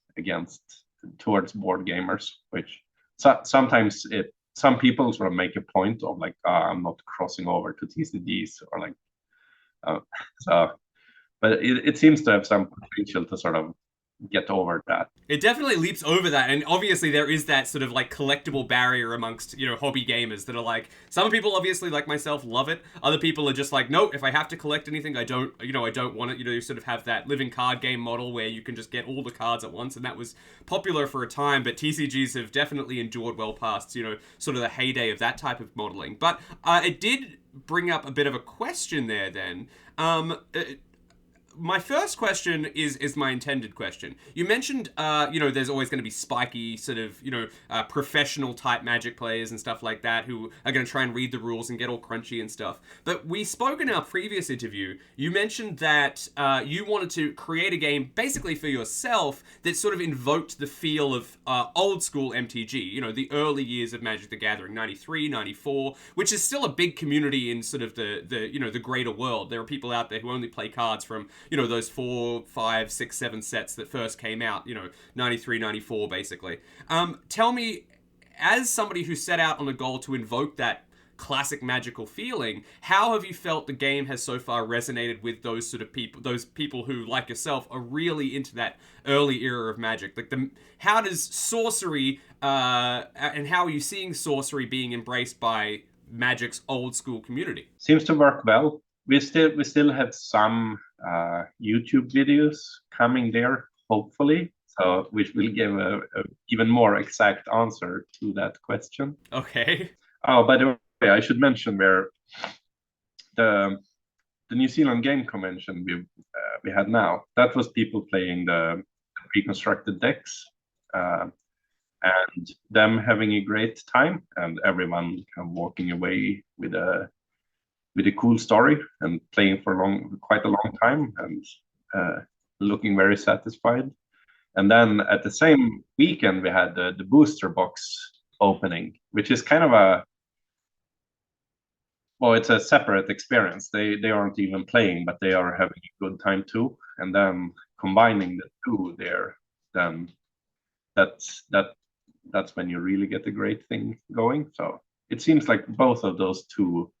towards board gamers, which sometimes some people sort of make a point of like, I'm not crossing over to TCGs, or like, so, but it seems to have some potential to sort of get over that. It definitely leaps over that, and obviously there is that sort of like collectible barrier amongst, you know, hobby gamers that are like, some people obviously like myself love it, other people are just like, no, if I have to collect anything, I don't want it. You know, you sort of have that living card game model where you can just get all the cards at once, and that was popular for a time, but TCGs have definitely endured well past, you know, sort of the heyday of that type of modeling. But it did bring up a bit of a question there then. My first question is my intended question. You mentioned, you know, there's always going to be spiky sort of, you know, professional type Magic players and stuff like that who are going to try and read the rules and get all crunchy and stuff. But we spoke in our previous interview, you mentioned that you wanted to create a game basically for yourself that sort of invoked the feel of old school MTG, you know, the early years of Magic the Gathering, 93, 94, which is still a big community in sort of the you know, the greater world. There are people out there who only play cards from, you know, those 4, 5, 6, 7 sets that first came out, you know, 93, 94, basically. Tell me, as somebody who set out on a goal to invoke that classic magical feeling, how have you felt the game has so far resonated with those sort of people, those people who, like yourself, are really into that early era of Magic? Like, how does Sorcery, and how are you seeing Sorcery being embraced by Magic's old school community? Seems to work well. We still have some YouTube videos coming there, hopefully, so which will give a even more exact answer to that question. Okay. Oh, by the way, I should mention where the New Zealand Game Convention we had now, that was people playing the pre-constructed decks, and them having a great time, and everyone kind of walking away with a cool story and playing for quite a long time, and looking very satisfied. And then at the same weekend we had the booster box opening, which is kind of it's a separate experience. They aren't even playing, but they are having a good time too. And then combining the two there, then that's when you really get a great thing going. So it seems like both of those two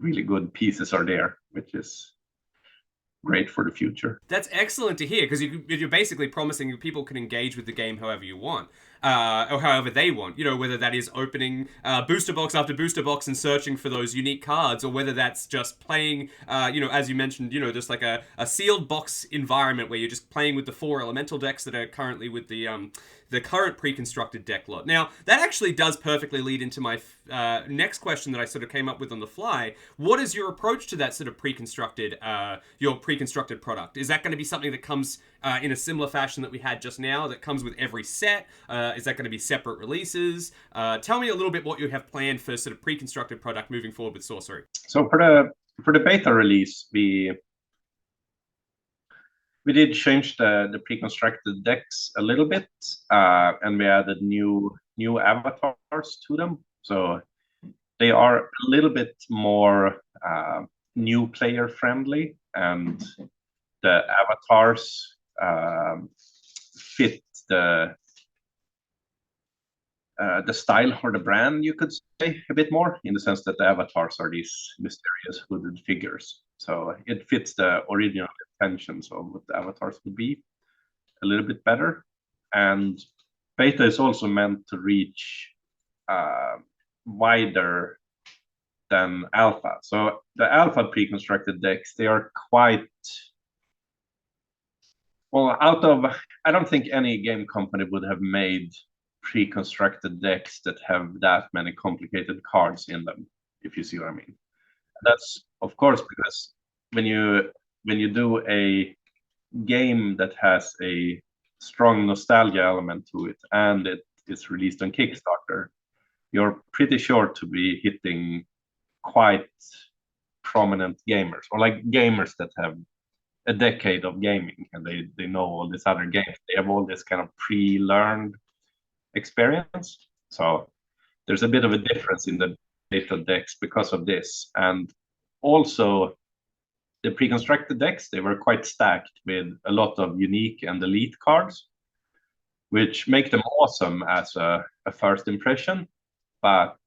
really good pieces are there, which is great for the future. That's excellent to hear, because you're basically promising people can engage with the game however you want, or however they want. You know, whether that is opening booster box after booster box and searching for those unique cards, or whether that's just playing, you know, as you mentioned, you know, just like a sealed box environment where you're just playing with the 4 elemental decks that are currently with the current pre-constructed deck lot. Now, that actually does perfectly lead into my next question that I sort of came up with on the fly. What is your approach to that sort of pre-constructed, your pre-constructed product? Is that going to be something that comes in a similar fashion that we had just now, that comes with every set? Is that going to be separate releases? Tell me a little bit what you have planned for sort of pre-constructed product moving forward with Sorcery. So for the beta release, we did change the pre-constructed decks a little bit, and we added new avatars to them. So they are a little bit more new player friendly, and the avatars fit the style or the brand, you could say, a bit more, in the sense that the avatars are these mysterious hooded figures. So it fits the original intentions of what the avatars would be a little bit better. And beta is also meant to reach wider than alpha. So the alpha pre-constructed decks, they are quite well I don't think any game company would have made pre-constructed decks that have that many complicated cards in them, if you see what I mean. That's of course because when you do a game that has a strong nostalgia element to it and it is released on Kickstarter, you're pretty sure to be hitting quite prominent gamers, or like gamers that have a decade of gaming and they know all these other games. They have all this kind of pre-learned experience. So there's a bit of a difference in the beta decks because of this. And also the pre-constructed decks, they were quite stacked with a lot of unique and elite cards, which make them awesome as a first impression. But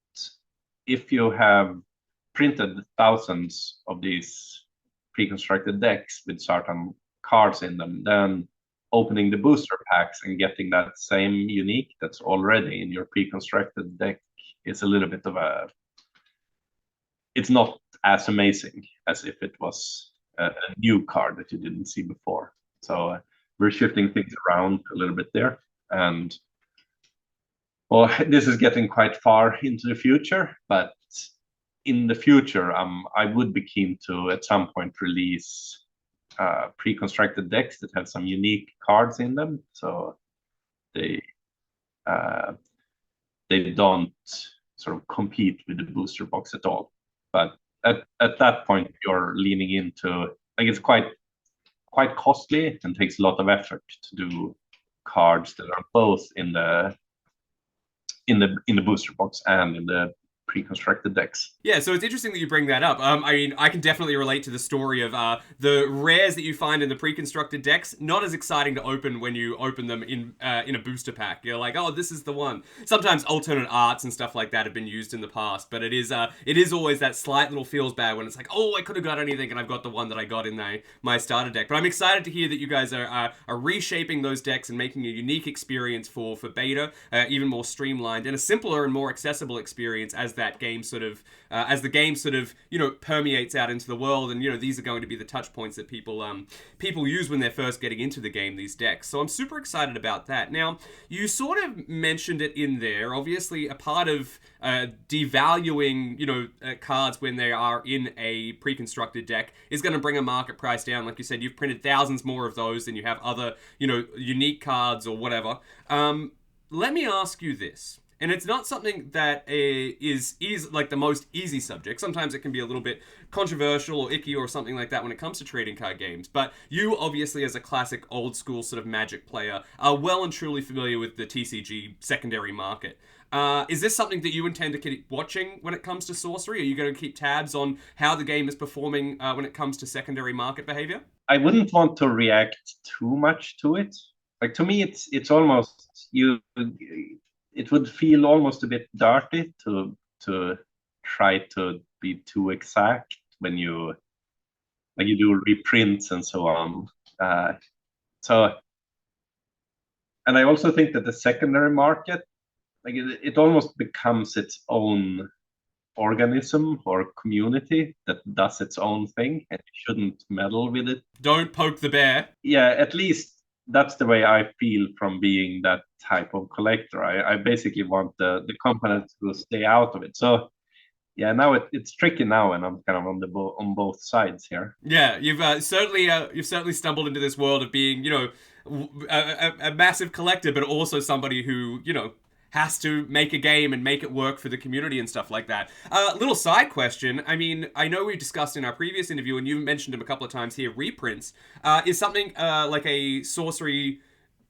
if you have printed thousands of these pre-constructed decks with certain cards in them, then opening the booster packs and getting that same unique that's already in your pre-constructed deck is a little bit of it's not as amazing as if it was a new card that you didn't see before. So we're shifting things around a little bit there. And well, this is getting quite far into the future, but in the future, I would be keen to at some point release pre-constructed decks that have some unique cards in them, so they don't sort of compete with the booster box at all. But at that point, you're leaning into like it's quite costly and takes a lot of effort to do cards that are both in the booster box and in the pre-constructed decks. Yeah, so it's interesting that you bring that up. I mean, I can definitely relate to the story of the rares that you find in the pre-constructed decks. Not as exciting to open when you open them in a booster pack. You're like, oh, this is the one. Sometimes alternate arts and stuff like that have been used in the past, but it is always that slight little feels bad when it's like, oh, I could have got anything and I've got the one that I got in my starter deck. But I'm excited to hear that you guys are reshaping those decks and making a unique experience for beta, even more streamlined and a simpler and more accessible experience as that game sort of as the game sort of permeates out into the world, and these are going to be the touch points that people use when they're first getting into the game, these decks. So I'm super excited about that. Now, you sort of mentioned it in there. Obviously, a part of devaluing cards when they are in a pre-constructed deck is going to bring a market price down. Like you said, you've printed thousands more of those than you have other unique cards or whatever. Let me ask you this. And it's not something that is like the most easy subject. Sometimes it can be a little bit controversial or icky or something like that when it comes to trading card games. But you, obviously, as a classic old school sort of Magic player, are well and truly familiar with the TCG secondary market. Is this something that you intend to keep watching when it comes to Sorcery? Are you going to keep tabs on how the game is performing when it comes to secondary market behavior? I wouldn't want to react too much to it. Like, to me, it's almost it would feel almost a bit dirty to try to be too exact when you do reprints and so on. And I also think that the secondary market, like it almost becomes its own organism or community that does its own thing, and you shouldn't meddle with it. Don't poke the bear. Yeah, at least that's the way I feel from being that type of collector. I basically want the company to stay out of it. So yeah, now it's tricky now, and I'm kind of on both sides here. Yeah, you've certainly stumbled into this world of being a massive collector, but also somebody who has to make a game and make it work for the community and stuff like that. Little side question. I mean, I know we discussed in our previous interview, and you mentioned them a couple of times here, reprints. Is something like a Sorcery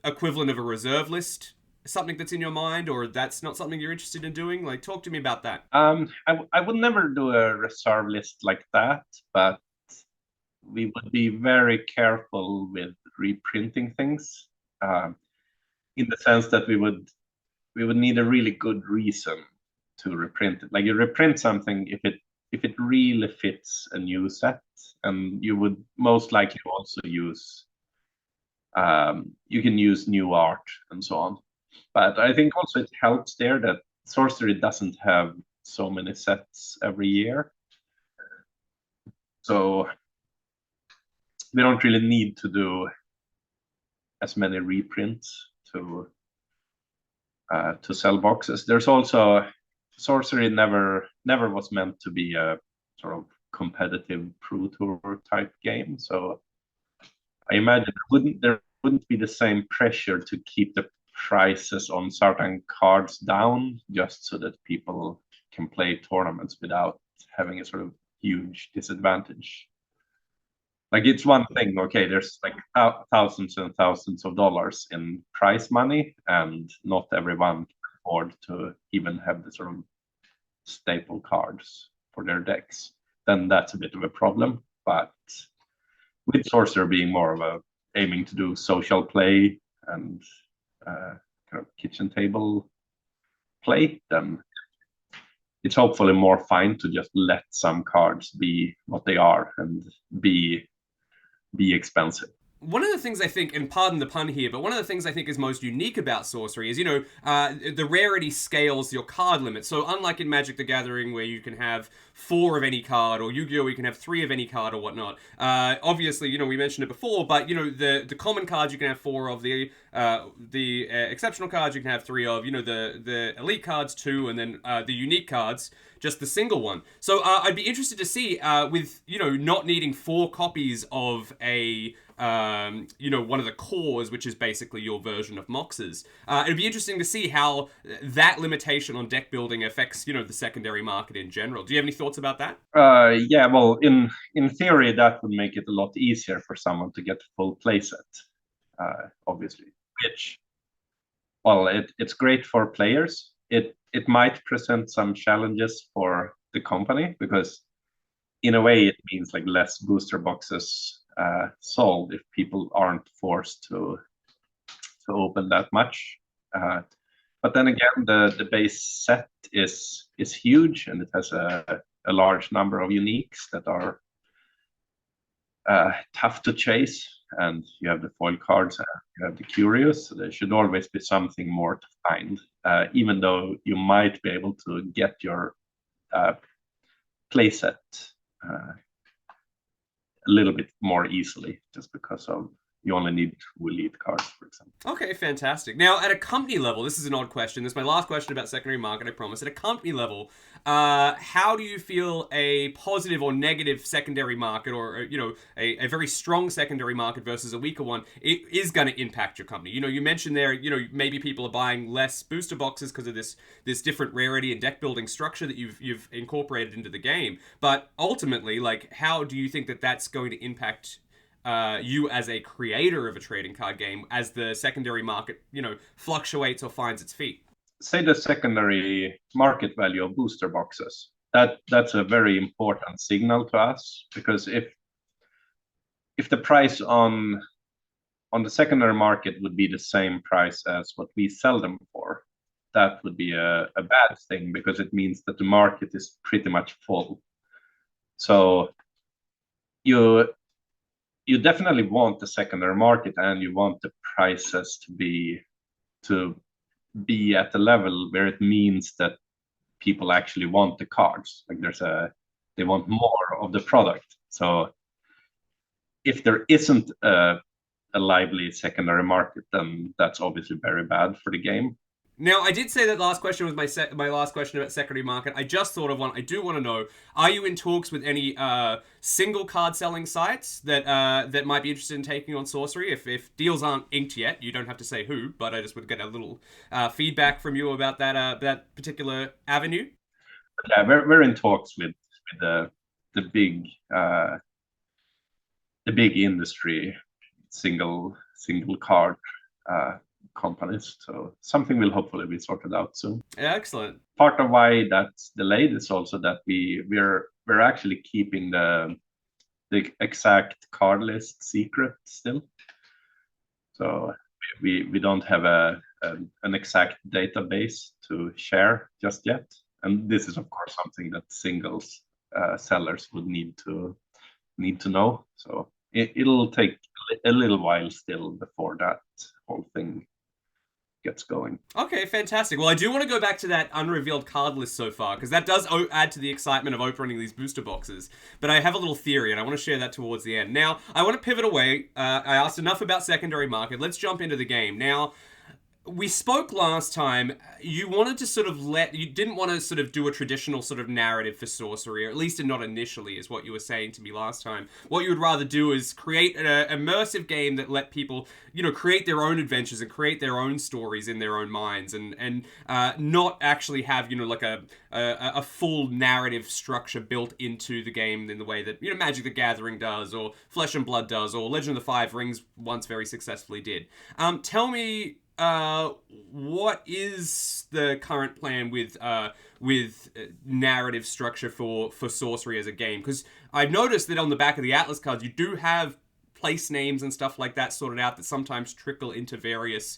equivalent of a reserve list something that's in your mind, or that's not something you're interested in doing? Like, talk to me about that. I would never do a reserve list like that, but we would be very careful with reprinting things, in the sense that we would need a really good reason to reprint it. Like, you reprint something if it if it really fits a new set, and you would most likely also use you can use new art and so on. But I think also it helps there that Sorcery doesn't have so many sets every year, so we don't really need to do as many reprints to sell boxes. There's also Sorcery never was meant to be a sort of competitive Pro Tour type game, so I imagine there wouldn't be the same pressure to keep the prices on certain cards down just so that people can play tournaments without having a sort of huge disadvantage. Like, it's one thing, okay, there's like thousands and thousands of dollars in prize money, and not everyone can afford to even have the sort of staple cards for their decks. Then that's a bit of a problem. But with Sorcerer being more of a aiming to do social play and kind of kitchen table play, then it's hopefully more fine to just let some cards be what they are and be expensive. One of the things I think, and pardon the pun here, but one of the things I think is most unique about Sorcery is, the rarity scales your card limit. So unlike in Magic the Gathering, where you can have 4 of any card, or Yu-Gi-Oh! You can have 3 of any card or whatnot. Obviously, we mentioned it before, but, the common cards you can have 4 of, the exceptional cards you can have 3 of, the elite cards 2, and then the unique cards, just the single one. So I'd be interested to see, with, not needing 4 copies of a... one of the cores, which is basically your version of Moxes. It'd be interesting to see how that limitation on deck building affects, the secondary market in general. Do you have any thoughts about that? Yeah, well, in theory, that would make it a lot easier for someone to get a full playset, obviously. Which, well, it's great for players. It might present some challenges for the company, because in a way it means like less booster boxes sold if people aren't forced to open that much. But then again, the base set is huge, and it has a large number of uniques that are tough to chase. And you have the foil cards, and you have the curious. So there should always be something more to find, even though you might be able to get your playset a little bit more easily, just because of you only need 2 elite cards, for example. Okay, fantastic. Now, at a company level, this is an odd question. This is my last question about secondary market, I promise. At a company level, how do you feel a positive or negative secondary market, or a very strong secondary market versus a weaker one, it is going to impact your company? You mentioned there, maybe people are buying less booster boxes because of this different rarity and deck building structure that you've incorporated into the game. But ultimately, like, how do you think that that's going to impact you as a creator of a trading card game as the secondary market, fluctuates or finds its feet? Say the secondary market value of booster boxes. That's a very important signal to us, because if the price on the secondary market would be the same price as what we sell them for, that would be a bad thing, because it means that the market is pretty much full. So you definitely want the secondary market, and you want the prices to be at the level where it means that people actually want the cards. Like, they want more of the product. So if there isn't a lively secondary market, then that's obviously very bad for the game. Now, I did say that last question was my last question about secondary market. I just thought of one. I do want to know: are you in talks with any single card selling sites that might be interested in taking on Sorcery? If deals aren't inked yet, you don't have to say who, but I just would get a little feedback from you about that particular avenue. Yeah, we're in talks with the big industry single card companies. So something will hopefully be sorted out soon. Excellent. Part of why that's delayed is also that we're actually keeping the exact card list secret still. So we don't have an exact database to share just yet. And this is, of course, something that singles sellers would need to know. So it'll take a little while still before that whole thing gets going. Okay, fantastic. Well, I do want to go back to that unrevealed card list so far, because that does add to the excitement of opening these booster boxes. But I have a little theory, and I want to share that towards the end. Now, I want to pivot away. I asked enough about secondary market. Let's jump into the game. Now, we spoke last time. You wanted to sort of you didn't want to sort of do a traditional sort of narrative for sorcery, or at least not initially, is what you were saying to me last time. What you would rather do is create an immersive game that let people, create their own adventures and create their own stories in their own minds, and not actually have, like a full narrative structure built into the game in the way that, Magic the Gathering does, or Flesh and Blood does, or Legend of the Five Rings once very successfully did. Tell me, what is the current plan with narrative structure for sorcery as a game? Because I've noticed that on the back of the Atlas cards, you do have place names and stuff like that sorted out that sometimes trickle into various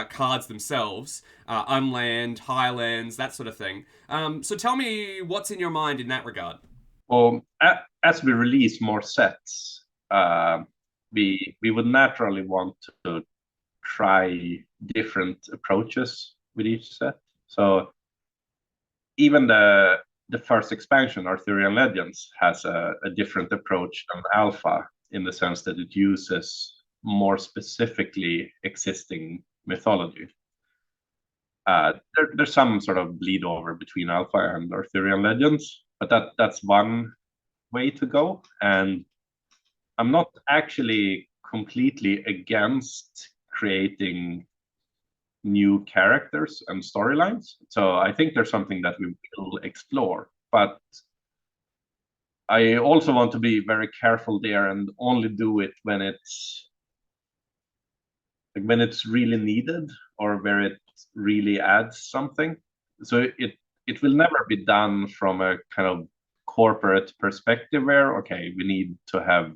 cards themselves, Unland, Highlands, that sort of thing. So tell me what's in your mind in that regard. Well, as we release more sets, we would naturally want to try different approaches with each set. So even the first expansion, Arthurian Legends, has a different approach than Alpha, in the sense that it uses more specifically existing mythology. There's some sort of bleed over between Alpha and Arthurian Legends, but that's one way to go. And I'm not actually completely against creating new characters and storylines. So I think there's something that we will explore. But I also want to be very careful there and only do it when it's really needed, or where it really adds something. So it will never be done from a kind of corporate perspective where, okay, we need to have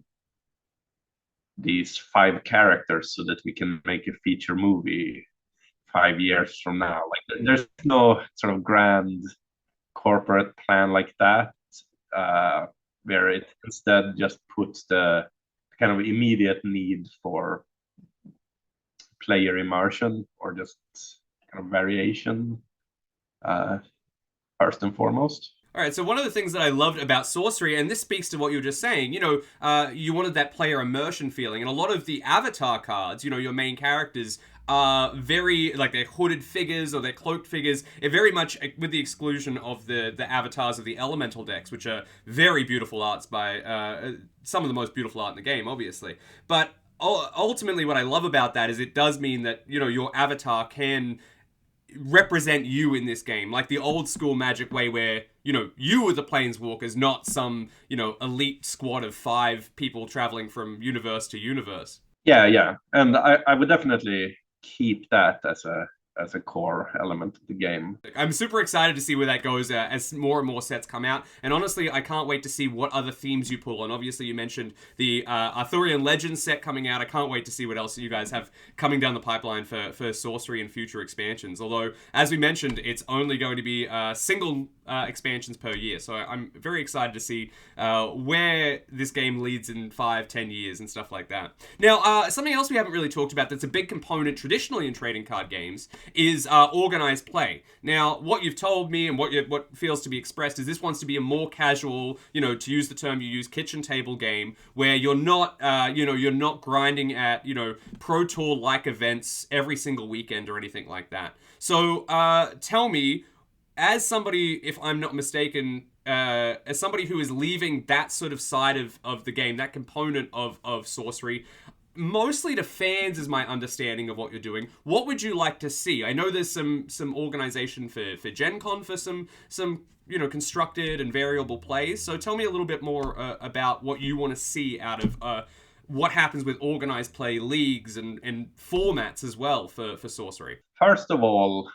these 5 characters so that we can make a feature movie 5 years from now. Like, there's no sort of grand corporate plan like that, where it instead just puts the kind of immediate need for player immersion, or just kind of variation, first and foremost. All right, so one of the things that I loved about sorcery, and this speaks to what you were just saying, you wanted that player immersion feeling, and a lot of the avatar cards, your main characters, are very, like, they're hooded figures or they're cloaked figures. It very much, with the exclusion of the avatars of the elemental decks, which are very beautiful arts by some of the most beautiful art in the game, obviously. But ultimately, what I love about that is it does mean that, your avatar can represent you in this game, like the old school Magic way, where you are the planeswalkers, not some elite squad of 5 people traveling from universe to universe. Yeah, and I would definitely keep that as a core element of the game. I'm super excited to see where that goes as more and more sets come out, and honestly, I can't wait to see what other themes you pull on. Obviously, you mentioned the Arthurian Legends set coming out. I can't wait to see what else you guys have coming down the pipeline for Sorcery and future expansions. Although, as we mentioned, it's only going to be single expansions per year, so I'm very excited to see where this game leads in 5-10 years and stuff like that. Now, something else we haven't really talked about that's a big component traditionally in trading card games is organized play. Now, what you've told me and what feels to be expressed is this wants to be a more casual, to use the term you use, kitchen table game, where you're not, you're not grinding at, Pro Tour like events every single weekend or anything like that. So, tell me, as somebody, if I'm not mistaken, as somebody who is leaving that sort of side of the game, that component of sorcery, mostly to fans is my understanding of what you're doing. What would you like to see? I know there's some organization for Gen Con for some constructed and variable plays. So tell me a little bit more about what you want to see out of what happens with organized play leagues and formats as well for sorcery. First of all,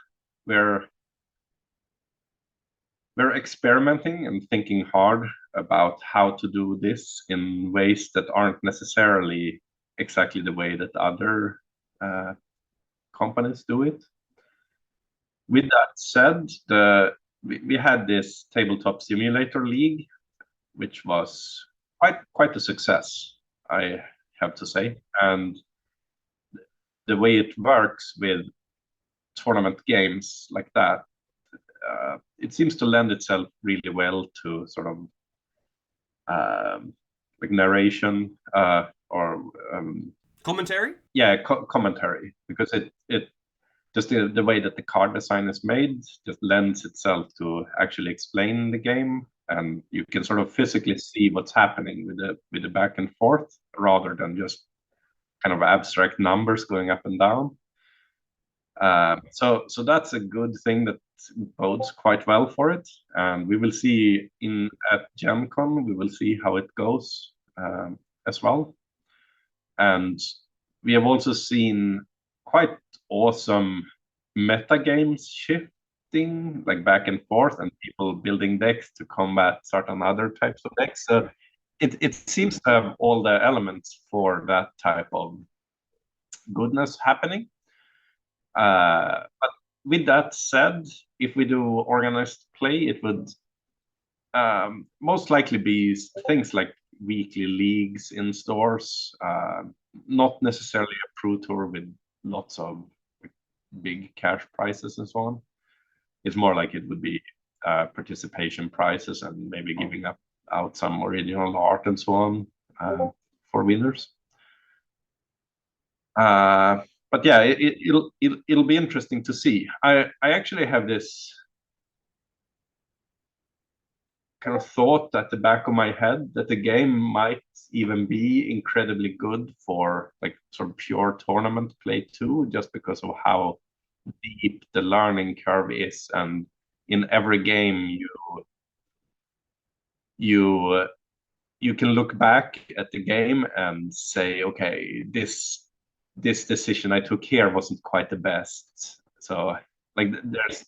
we're experimenting and thinking hard about how to do this in ways that aren't necessarily exactly the way that other companies do it. With that said, we had this tabletop simulator league which was quite a success, I have to say. And the way it works with tournament games like that, it seems to lend itself really well to sort of like narration or commentary. Yeah, commentary, because it just the way that the card design is made just lends itself to actually explain the game, and you can sort of physically see what's happening with the back and forth rather than just kind of abstract numbers going up and down. So that's a good thing that bodes quite well for it, and we will see at Gen Con, we will see how it goes as well. And we have also seen quite awesome meta games shifting like back and forth, and people building decks to combat certain other types of decks. So it seems to have all the elements for that type of goodness happening. But with that said, if we do organized play, it would most likely be things like weekly leagues in stores, not necessarily a pro tour with lots of big cash prizes and so on. It's more like it would be participation prizes and maybe giving out some original art and so on for winners. But yeah, it'll be interesting to see. I actually have this kind of thought at the back of my head that the game might even be incredibly good for like sort of pure tournament play too, just because of how deep the learning curve is, and in every game you can look back at the game and say, okay, this decision I took here wasn't quite the best. So like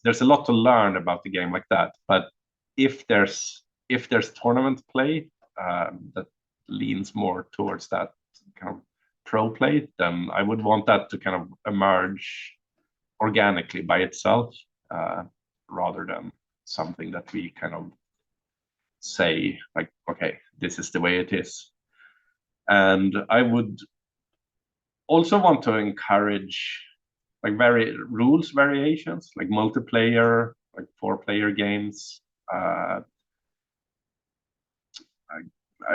there's a lot to learn about the game like that. But if there's tournament play that leans more towards that kind of pro play, then I would want that to kind of emerge organically by itself, rather than something that we kind of say like, okay, this is the way it is. And I would also want to encourage like rules variations, like multiplayer, like 4-player games. I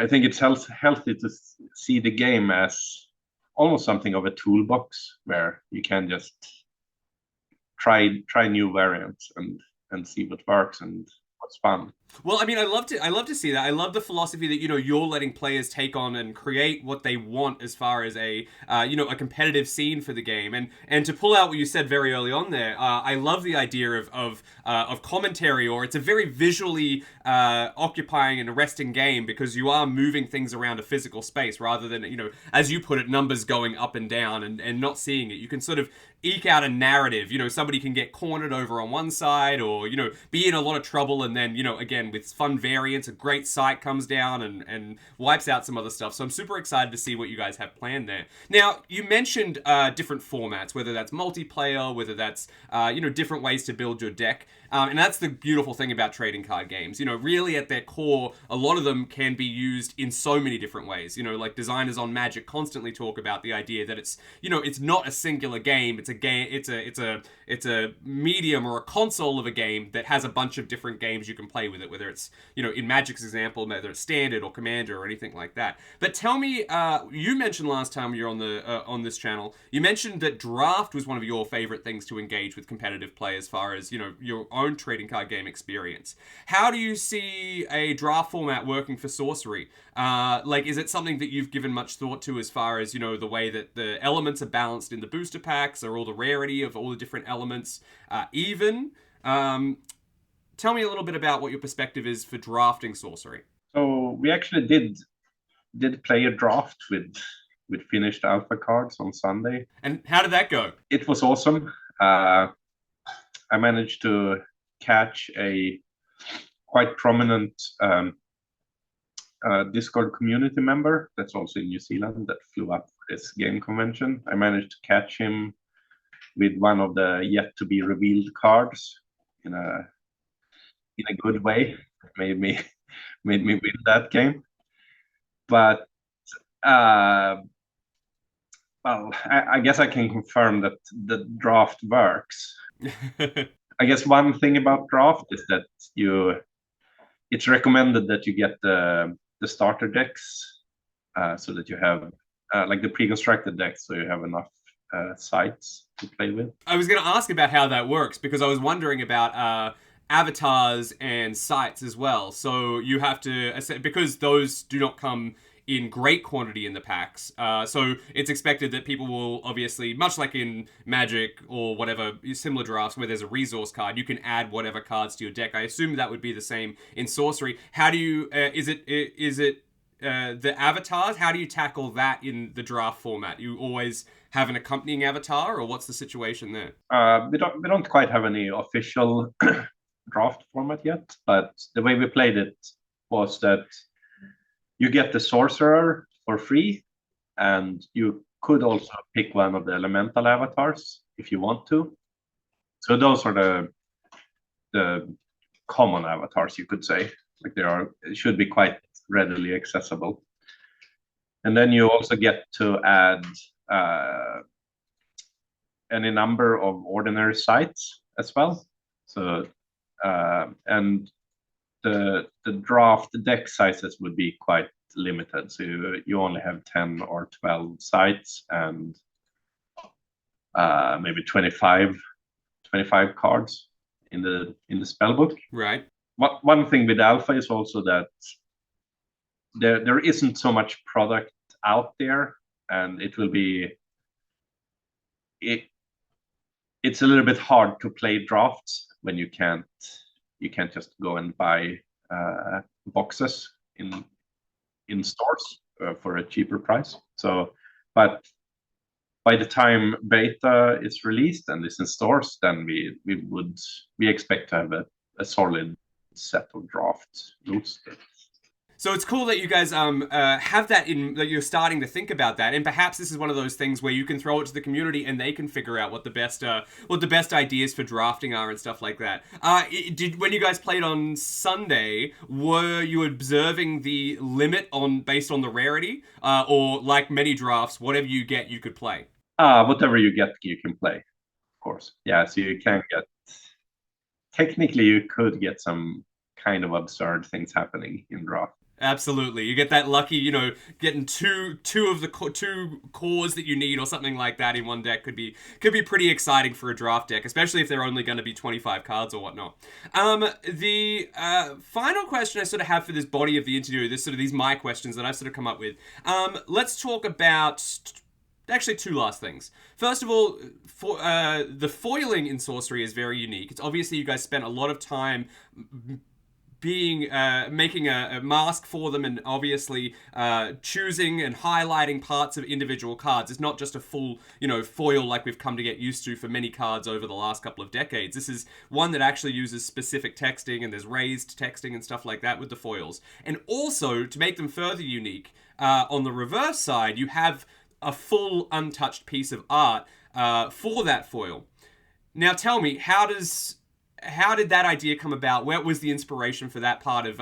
think it's healthy to see the game as almost something of a toolbox where you can just try new variants and see what works and what's fun. Well, I mean, I love to see that. I love the philosophy that you're letting players take on and create what they want as far as a a competitive scene for the game. And to pull out what you said very early on there, I love the idea of commentary, or it's a very visually occupying and arresting game because you are moving things around a physical space rather than as you put it, numbers going up and down and not seeing it. You can sort of eke out a narrative. Somebody can get cornered over on one side, or be in a lot of trouble, and then again, with fun variants, a great sight comes down and wipes out some other stuff. So I'm super excited to see what you guys have planned there. Now, you mentioned different formats, whether that's multiplayer, whether that's different ways to build your deck. And that's the beautiful thing about trading card games. Really at their core, a lot of them can be used in so many different ways. Like designers on Magic constantly talk about the idea that it's not a singular game. It's a game. It's a medium or a console of a game that has a bunch of different games you can play with it. Whether it's in Magic's example, whether it's Standard or Commander or anything like that. But tell me, you mentioned last time you were on this channel, you mentioned that Draft was one of your favorite things to engage with competitive play as far as your own trading card game experience. How do you see a draft format working for Sorcery? Is it something that you've given much thought to as far as the way that the elements are balanced in the booster packs, or all the rarity of all the different elements even? Tell me a little bit about what your perspective is for drafting Sorcery. So we actually did play a draft with finished alpha cards on Sunday. And how did that go? It was awesome. I managed to catch a quite prominent Discord community member that's also in New Zealand that flew up for this game convention. I managed to catch him with one of the yet to be revealed cards in a good way. It made me made me win that game. But well, I guess I can confirm that the draft works. I guess one thing about draft is that it's recommended that you get the starter decks so that you have like the pre-constructed decks, so you have enough sites to play with. I was going to ask about how that works because I was wondering about avatars and sites as well. So you have to, because those do not come in great quantity in the packs. So it's expected that people will obviously, much like in Magic or whatever similar drafts where there's a resource card, you can add whatever cards to your deck. I assume that would be the same in Sorcery. How do you, is it the avatars? How do you tackle that in the draft format? You always have an accompanying avatar, or what's the situation there? We don't quite have any official draft format yet, but the way we played it was that you get the sorcerer for free, and you could also pick one of the elemental avatars if you want to. So those are the common avatars, you could say. Like it should be quite readily accessible. And then you also get to add any number of ordinary sites as well. So and the draft deck sizes would be quite limited. So you only have 10 or 12 sites and maybe 25 cards in the spellbook. Right. One thing with Alpha is also that there isn't so much product out there, and it's a little bit hard to play drafts when you can't just go and buy boxes in stores for a cheaper price. So, but by the time beta is released and is in stores, then we expect to have a solid set of draft rules. So it's cool that you guys have that that you're starting to think about that, and perhaps this is one of those things where you can throw it to the community and they can figure out what the best ideas for drafting are and stuff like that. When you guys played on Sunday, were you observing the limit based on the rarity, or like many drafts, whatever you get, you could play? Whatever you get, you can play, of course. Yeah, so you can get. Technically, you could get some kind of absurd things happening in draft. Absolutely, you get that lucky, getting two of the two cores that you need or something like that in one deck could be pretty exciting for a draft deck, especially if they're only going to be 25 cards or whatnot. The final question I sort of have for this body of the interview, these my questions that I've sort of come up with. Let's talk about. Actually, two last things. First of all, the foiling in Sorcery is very unique. It's obviously you guys spent a lot of time making a mask for them, and obviously choosing and highlighting parts of individual cards. It's not just a full, foil like we've come to get used to for many cards over the last couple of decades. This is one that actually uses specific texting, and there's raised texting and stuff like that with the foils. And also, to make them further unique, on the reverse side, you have a full untouched piece of art for that foil. Now tell me, how did that idea come about? Where was the inspiration for that part of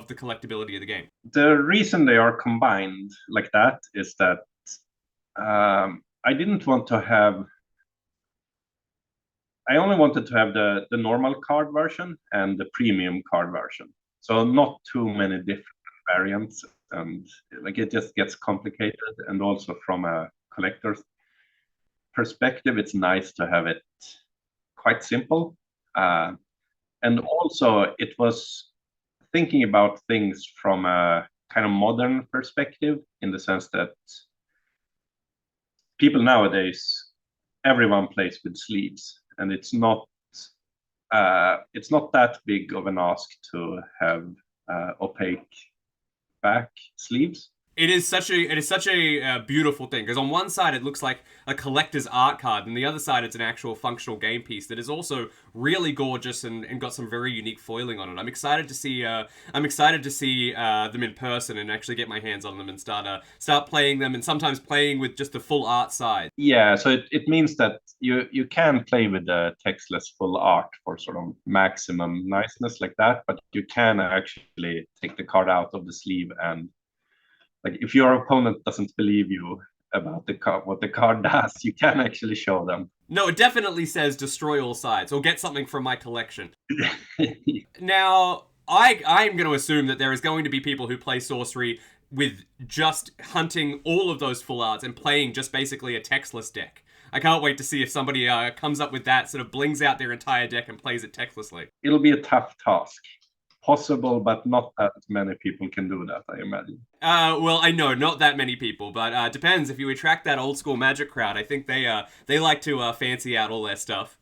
the collectability of the game? The reason they are combined like that is that I didn't want to have. I only wanted to have the normal card version and the premium card version. So not too many different variants, and like it just gets complicated. And also from a collector's perspective, it's nice to have it quite simple. And also, it was thinking about things from a kind of modern perspective, in the sense that people nowadays, everyone plays with sleeves, and it's not that big of an ask to have opaque back sleeves. It is such a beautiful thing, because on one side it looks like a collector's art card, and the other side it's an actual functional game piece that is also really gorgeous and got some very unique foiling on it. I'm excited to see them in person and actually get my hands on them and start playing them, and sometimes playing with just the full art side. Yeah, so it means that you can play with the textless full art for sort of maximum niceness like that, but you can actually take the card out of the sleeve, and like if your opponent doesn't believe you about the card, what the card does, you can actually show them. No, it definitely says destroy all sides or get something from my collection. Now, I'm going to assume that there is going to be people who play sorcery with just hunting all of those full arts and playing just basically a textless deck. I can't wait to see if somebody comes up with that, sort of blings out their entire deck and plays it textlessly. It'll be a tough task. Possible, but not that many people can do that, I imagine. Well, I know not that many people, but depends. If you attract that old school Magic crowd, I think they like to fancy out all their stuff.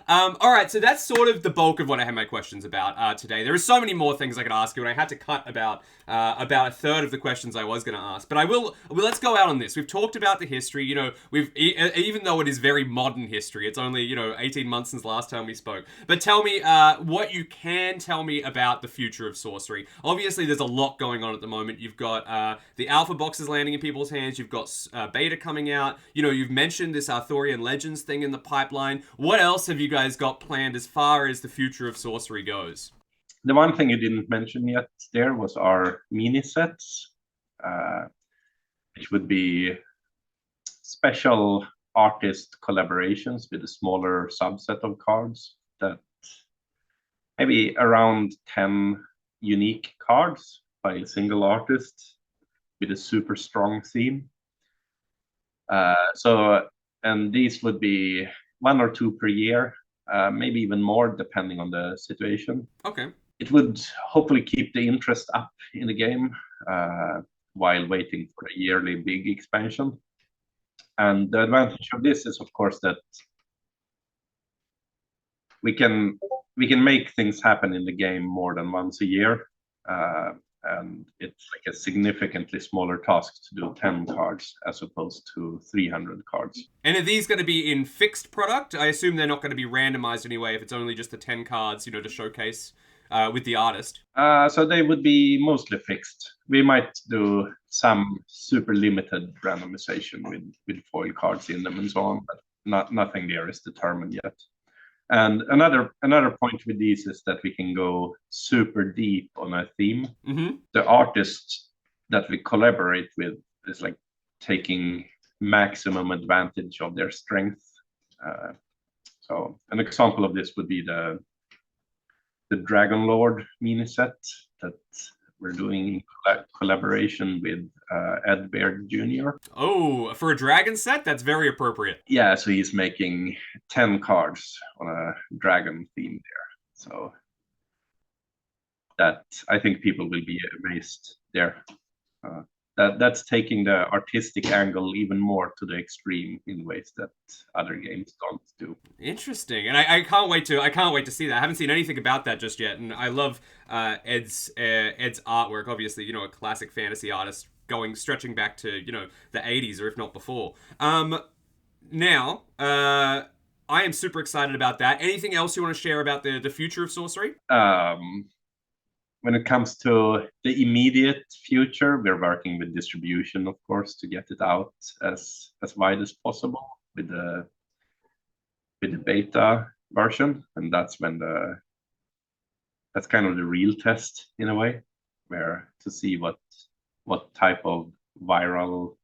All right, so that's sort of the bulk of what I had my questions about today. There are so many more things I could ask you, and I had to cut about a third of the questions I was going to ask. But I will. Let's go out on this. We've talked about the history. You know, even though it is very modern history, it's only 18 months since last time we spoke. But tell me what you can tell me about the future of sorcery. Obviously, there's a lot going on at the moment. You've got the alpha boxes landing in people's hands. You've got beta coming out. You've mentioned this Arthurian Legends thing in the pipeline. What else have you guys got planned as far as the future of sorcery goes? The one thing you didn't mention yet there was our mini sets, which would be special artist collaborations with a smaller subset of cards, that maybe around 10 unique cards by a single artist with a super strong theme. And these would be 1 or 2 per year, maybe even more depending on the situation. Okay. It would hopefully keep the interest up in the game while waiting for a yearly big expansion. And the advantage of this is, of course, that we can make things happen in the game more than once a year. And it's like a significantly smaller task to do 10 cards as opposed to 300 cards. And are these going to be in fixed product? I assume they're not going to be randomized anyway if it's only just the 10 cards, to showcase with the artist. So they would be mostly fixed. We might do some super limited randomization with foil cards in them and so on, but nothing there is determined yet. And another point with these is that we can go super deep on a theme. Mm-hmm. The artist that we collaborate with is like taking maximum advantage of their strength. So an example of this would be the Dragon Lord mini set that we're doing in collaboration with Ed Baird Jr. Oh, for a dragon set? That's very appropriate. Yeah, so he's making 10 cards on a dragon theme there. So that, I think people will be amazed there. That's taking the artistic angle even more to the extreme in ways that other games don't do. Interesting, and I can't wait to see that. I haven't seen anything about that just yet, and I love Ed's artwork. Obviously, a classic fantasy artist stretching back to the 80s or if not before. Now, I am super excited about that. Anything else you want to share about the future of sorcery? When it comes to the immediate future, we're working with distribution, of course, to get it out as wide as possible with the beta version, and that's kind of the real test in a way, where to see what type of viral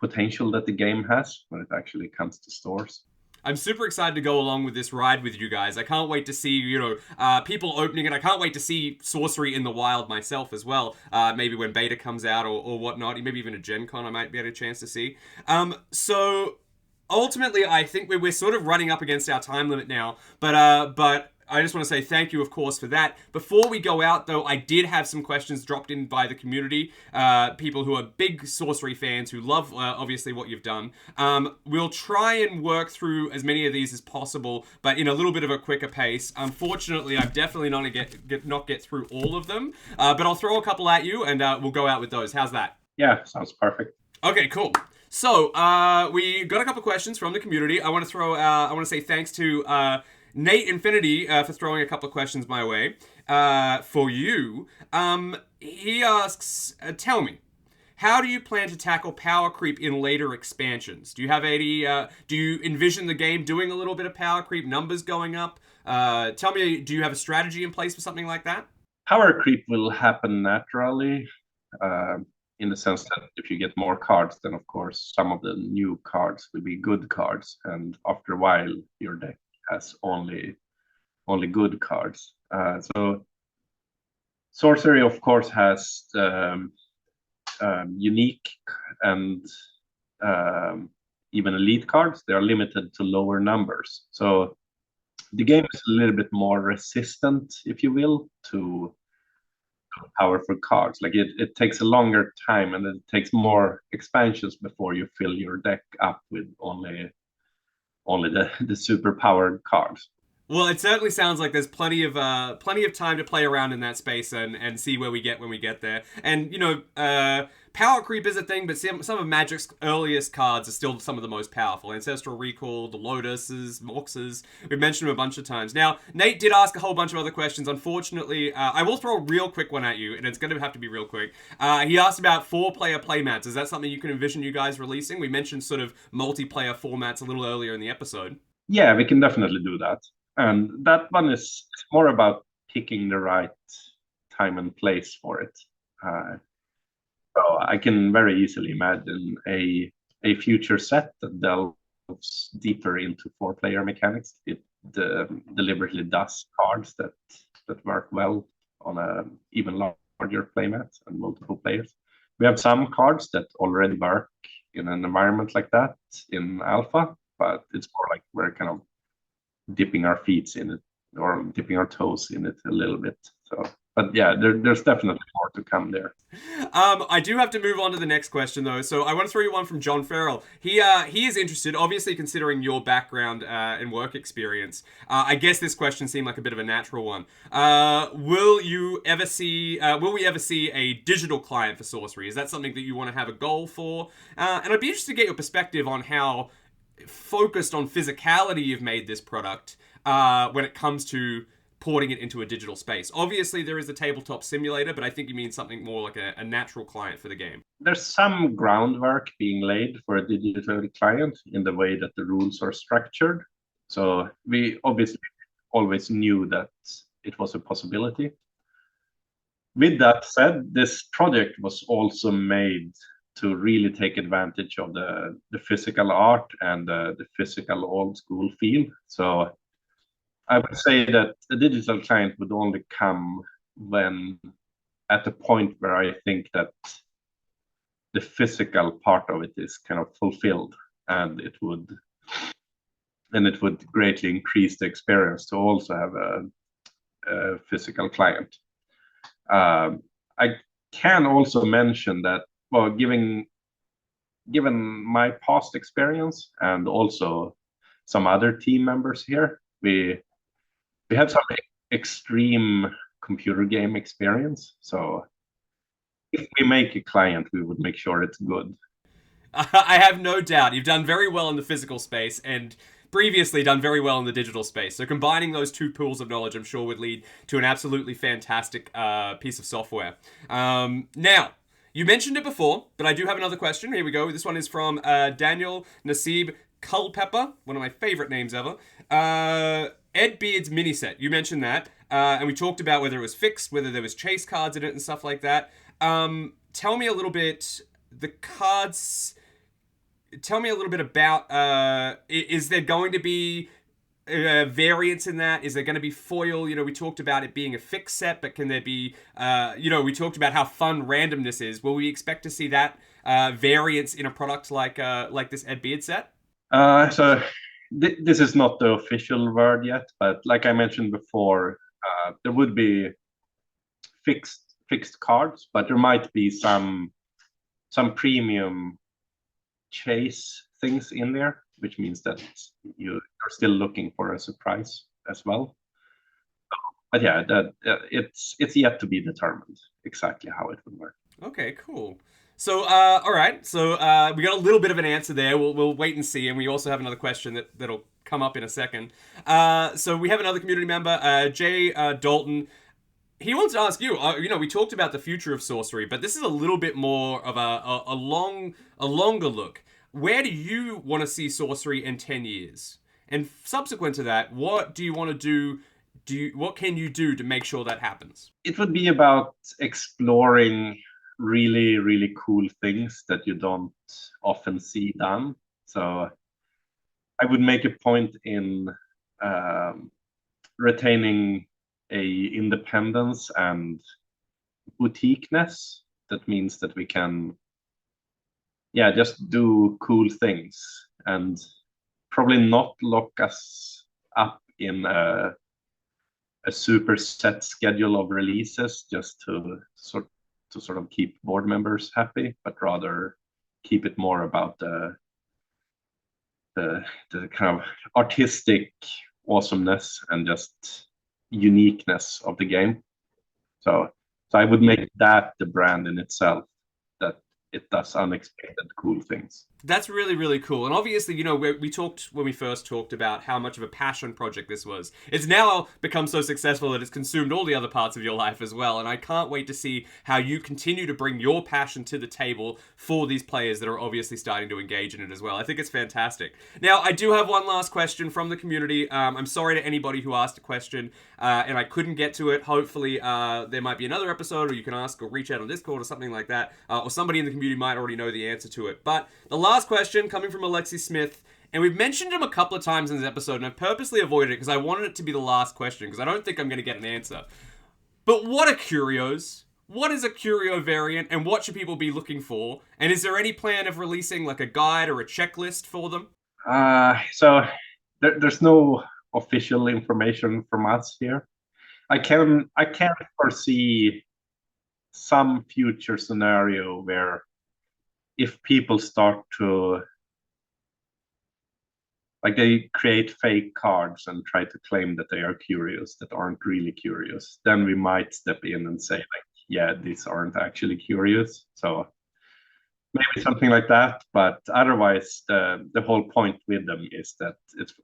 potential that the game has when it actually comes to stores. I'm super excited to go along with this ride with you guys. I can't wait to see, people opening it. I can't wait to see sorcery in the wild myself as well. Maybe when beta comes out or whatnot. Maybe even a Gen Con I might get a chance to see. So ultimately, I think we're sort of running up against our time limit now. But I just want to say thank you, of course, for that. Before we go out, though, I did have some questions dropped in by the community. People who are big Sorcery fans who love, obviously, what you've done. We'll try and work through as many of these as possible, but in a little bit of a quicker pace. Unfortunately, I'm definitely not going to get through all of them, but I'll throw a couple at you, and we'll go out with those. How's that? Yeah, sounds perfect. Okay, cool. So, we got a couple questions from the community. I want to say thanks to Nate Infinity for throwing a couple of questions my way. For you, he asks, tell me, how do you plan to tackle power creep in later expansions? Do you have any? Do you envision the game doing a little bit of power creep, numbers going up? Tell me, do you have a strategy in place for something like that? Power creep will happen naturally. In the sense that if you get more cards, then of course some of the new cards will be good cards, and after a while your deck has only good cards. So Sorcery, of course, has unique and even elite cards. They are limited to lower numbers, so the game is a little bit more resistant, if you will, to powerful cards. Like it takes a longer time, and it takes more expansions before you fill your deck up with only the super powered cards. Well, it certainly sounds like there's plenty of time to play around in that space and see where we get when we get there. And power creep is a thing, but some of Magic's earliest cards are still some of the most powerful. Ancestral Recall, the Lotuses, Moxes. We've mentioned them a bunch of times. Now, Nate did ask a whole bunch of other questions. Unfortunately, I will throw a real quick one at you, and it's going to have to be real quick. He asked about 4-player playmats. Is that something you can envision you guys releasing? We mentioned sort of multiplayer formats a little earlier in the episode. Yeah, we can definitely do that. And that one is more about picking the right time and place for it. So I can very easily imagine a future set that delves deeper into 4-player mechanics. It deliberately does cards that work well on a even larger playmat and multiple players. We have some cards that already work in an environment like that in alpha, but it's more like we're kind of dipping our feet in it or dipping our toes in it a little bit. So, but yeah, there's definitely more to come there. I do have to move on to the next question though. So I want to throw you one from John Farrell. He is interested, obviously considering your background and work experience. I guess this question seemed like a bit of a natural one. Will we ever see a digital client for Sorcery? Is that something that you want to have a goal for? And I'd be interested to get your perspective on how focused on physicality you've made this product when it comes to porting it into a digital space. Obviously, there is a tabletop simulator, but I think you mean something more like a natural client for the game. There's some groundwork being laid for a digital client in the way that the rules are structured. So we obviously always knew that it was a possibility. With that said, this project was also made to really take advantage of the physical art and the physical old school feel. So I would say that the digital client would only come when at the point where I think that the physical part of it is kind of fulfilled, and it would greatly increase the experience to also have a physical client. I can also mention that, well, given my past experience and also some other team members here, we have some extreme computer game experience. So if we make a client, we would make sure it's good. I have no doubt. You've done very well in the physical space and previously done very well in the digital space. So combining those two pools of knowledge, I'm sure, would lead to an absolutely fantastic piece of software. Now, you mentioned it before, but I do have another question. Here we go. This one is from Daniel Nasib Culpepper, one of my favorite names ever. Ed Beard's mini set. You mentioned that, and we talked about whether it was fixed, whether there was chase cards in it and stuff like that. Tell me a little bit, the cards... Tell me a little bit about, is there going to be variants in that? Is there going to be foil? We talked about it being a fixed set, but can there be, we talked about how fun randomness is. Will we expect to see that variance in a product like this Ed Beard set? So this is not the official word yet, but like I mentioned before, there would be fixed cards, but there might be some premium chase things in there, which means that you're still looking for a surprise as well. But yeah, that it's yet to be determined exactly how it would work. Okay, cool. So, all right. So, we got a little bit of an answer there. We'll wait and see. And we also have another question that'll come up in a second. So we have another community member, Jay Dalton. He wants to ask you. We talked about the future of sorcery, but this is a little bit more of a longer look. Where do you want to see sorcery in 10 years? And subsequent to that, what do you want to do? What can you do to make sure that happens? It would be about exploring really, really cool things that you don't often see done. So I would make a point in retaining a independence and boutiqueness. That means that we can, just do cool things and probably not lock us up in a super set schedule of releases just to sort of keep board members happy, but rather keep it more about the kind of artistic awesomeness and just uniqueness of the game. So I would make that the brand in itself, that it does unexpected cool things. That's really, really cool. And obviously, we talked when we first talked about how much of a passion project this was. It's now become so successful that it's consumed all the other parts of your life as well. And I can't wait to see how you continue to bring your passion to the table for these players that are obviously starting to engage in it as well. I think it's fantastic. Now, I do have one last question from the community. I'm sorry to anybody who asked a question and I couldn't get to it. Hopefully, there might be another episode, or you can ask or reach out on Discord or something like that. Or somebody in the community might already know the answer to it. But the last question coming from Alexi Smith, and we've mentioned him a couple of times in this episode, and I've purposely avoided it because I wanted it to be the last question because I don't think I'm going to get an answer. But what are curios? What is a curio variant, and what should people be looking for? And is there any plan of releasing like a guide or a checklist for them? So there's no official information from us here. I can foresee some future scenario where if people start to, like, they create fake cards and try to claim that they are curious that aren't really curious, then we might step in and say, like, yeah, these aren't actually curious. So maybe something like that. But otherwise, the whole point with them is that it's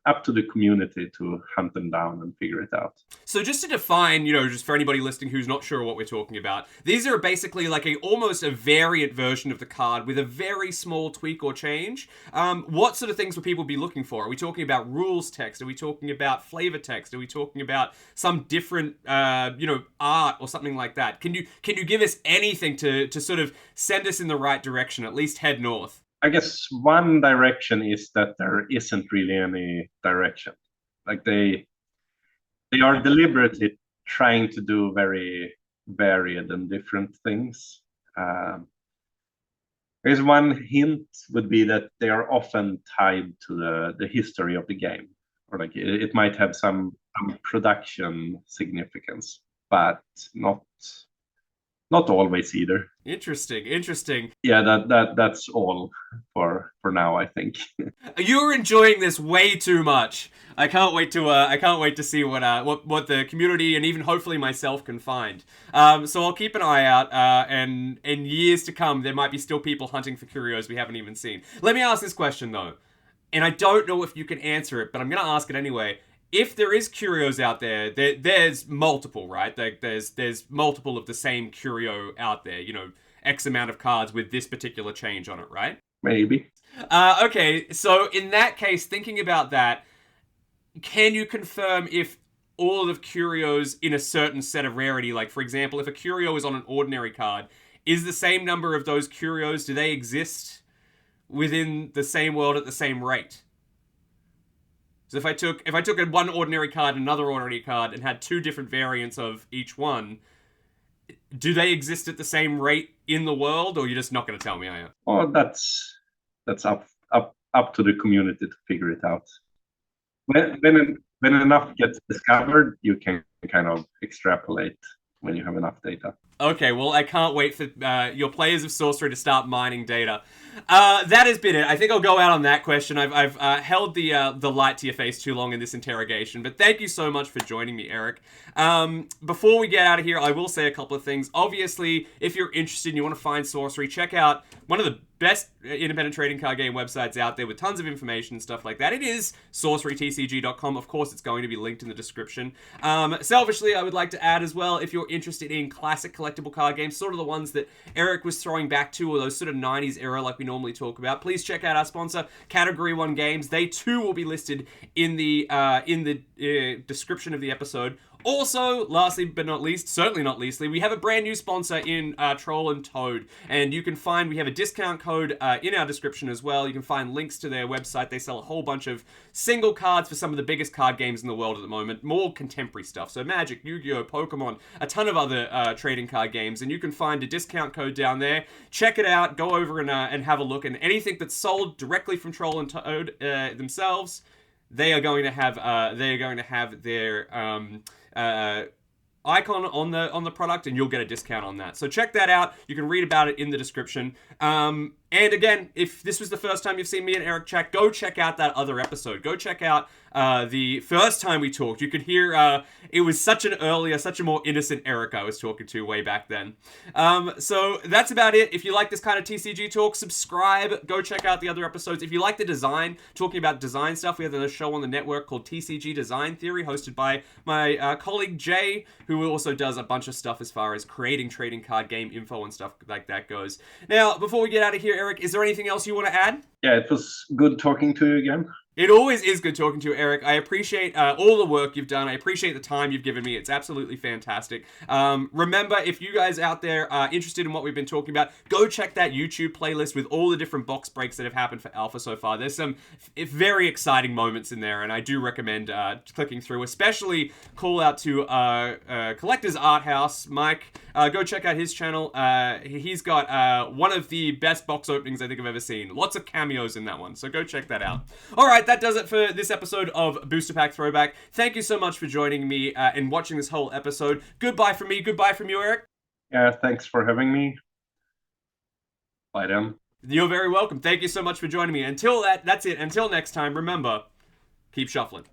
up to the community to hunt them down and figure it out. So just to define, just for anybody listening who's not sure what we're talking about, these are basically like almost a variant version of the card with a very small tweak or change. What sort of things would people be looking for? Are we talking about rules text? Are we talking about flavor text? Are we talking about some different, art or something like that? Can you give us anything to sort of send us in the right direction, at least head north? I guess one direction is that there isn't really any direction. Like they are deliberately trying to do very varied and different things. I guess one hint would be that they are often tied to the history of the game, or like it might have some production significance, but not always either. Interesting. Yeah, that's all for now, I think. You're enjoying this way too much. I can't wait to see what the community and even hopefully myself can find. So I'll keep an eye out, and in years to come, there might be still people hunting for curios we haven't even seen. Let me ask this question though, and I don't know if you can answer it, but I'm gonna ask it anyway. If there is curios out there, there's multiple, right? There's multiple of the same curio out there, X amount of cards with this particular change on it, right? Maybe. Okay, so in that case, thinking about that, can you confirm if all of curios in a certain set of rarity, like for example, if a curio is on an ordinary card, is the same number of those curios, do they exist within the same world at the same rate? So if I took one ordinary card and another ordinary card and had two different variants of each one, do they exist at the same rate in the world, or you're just not going to tell me, are you? Oh, that's up up to the community to figure it out. When enough gets discovered, you can kind of extrapolate when you have enough data. Okay, well, I can't wait for your players of Sorcery to start mining data. That has been it. I think I'll go out on that question. I've held the light to your face too long in this interrogation, but thank you so much for joining me, Erik. Before we get out of here, I will say a couple of things. Obviously, if you're interested and you want to find Sorcery, check out one of the best independent trading card game websites out there with tons of information and stuff like that. It is sorcerytcg.com. Of course, it's going to be linked in the description. Selfishly, I would like to add as well, if you're interested in classic collectible card games, sort of the ones that Erik was throwing back to, or those sort of 90s era like we normally talk about, please check out our sponsor, Category 1 Games. They too will be listed in the description of the episode. Also, lastly but not least, certainly not leastly, we have a brand new sponsor in Troll and Toad, and you can find, we have a discount code in our description as well. You can find links to their website. They sell a whole bunch of single cards for some of the biggest card games in the world at the moment, more contemporary stuff, so Magic, Yu-Gi-Oh, Pokemon, a ton of other trading card games, and you can find a discount code down there. Check it out, go over and have a look, and anything that's sold directly from Troll and Toad themselves, they are going to have their icon on the product, and you'll get a discount on that. So check that out. You can read about it in the description. And again, if this was the first time you've seen me and Erik chat, go check out that other episode. Go check out the first time we talked. You could hear it was such a more innocent Erik I was talking to way back then. So that's about it. If you like this kind of TCG talk, subscribe. Go check out the other episodes. If you like the design, talking about design stuff, we have a show on the network called TCG Design Theory, hosted by my colleague Jay, who also does a bunch of stuff as far as creating trading card game info and stuff like that goes. Now, before we get out of here, Erik, is there anything else you want to add? Yeah, it was good talking to you again. It always is good talking to you, Erik. I appreciate all the work you've done. I appreciate the time you've given me. It's absolutely fantastic. Remember, if you guys out there are interested in what we've been talking about, go check that YouTube playlist with all the different box breaks that have happened for Alpha so far. There's some very exciting moments in there, and I do recommend clicking through, especially call out to Collector's Art House, Mike. Go check out his channel. He's got one of the best box openings I think I've ever seen. Lots of cameos in that one, so go check that out. All right, that does it for this episode of Booster Pack Throwback. Thank you so much for joining me and watching this whole episode. Goodbye from me. Goodbye from you, Erik. Yeah, thanks for having me. Bye then. You're very welcome. Thank you so much for joining me. Until that's it. Until next time, remember, keep shuffling.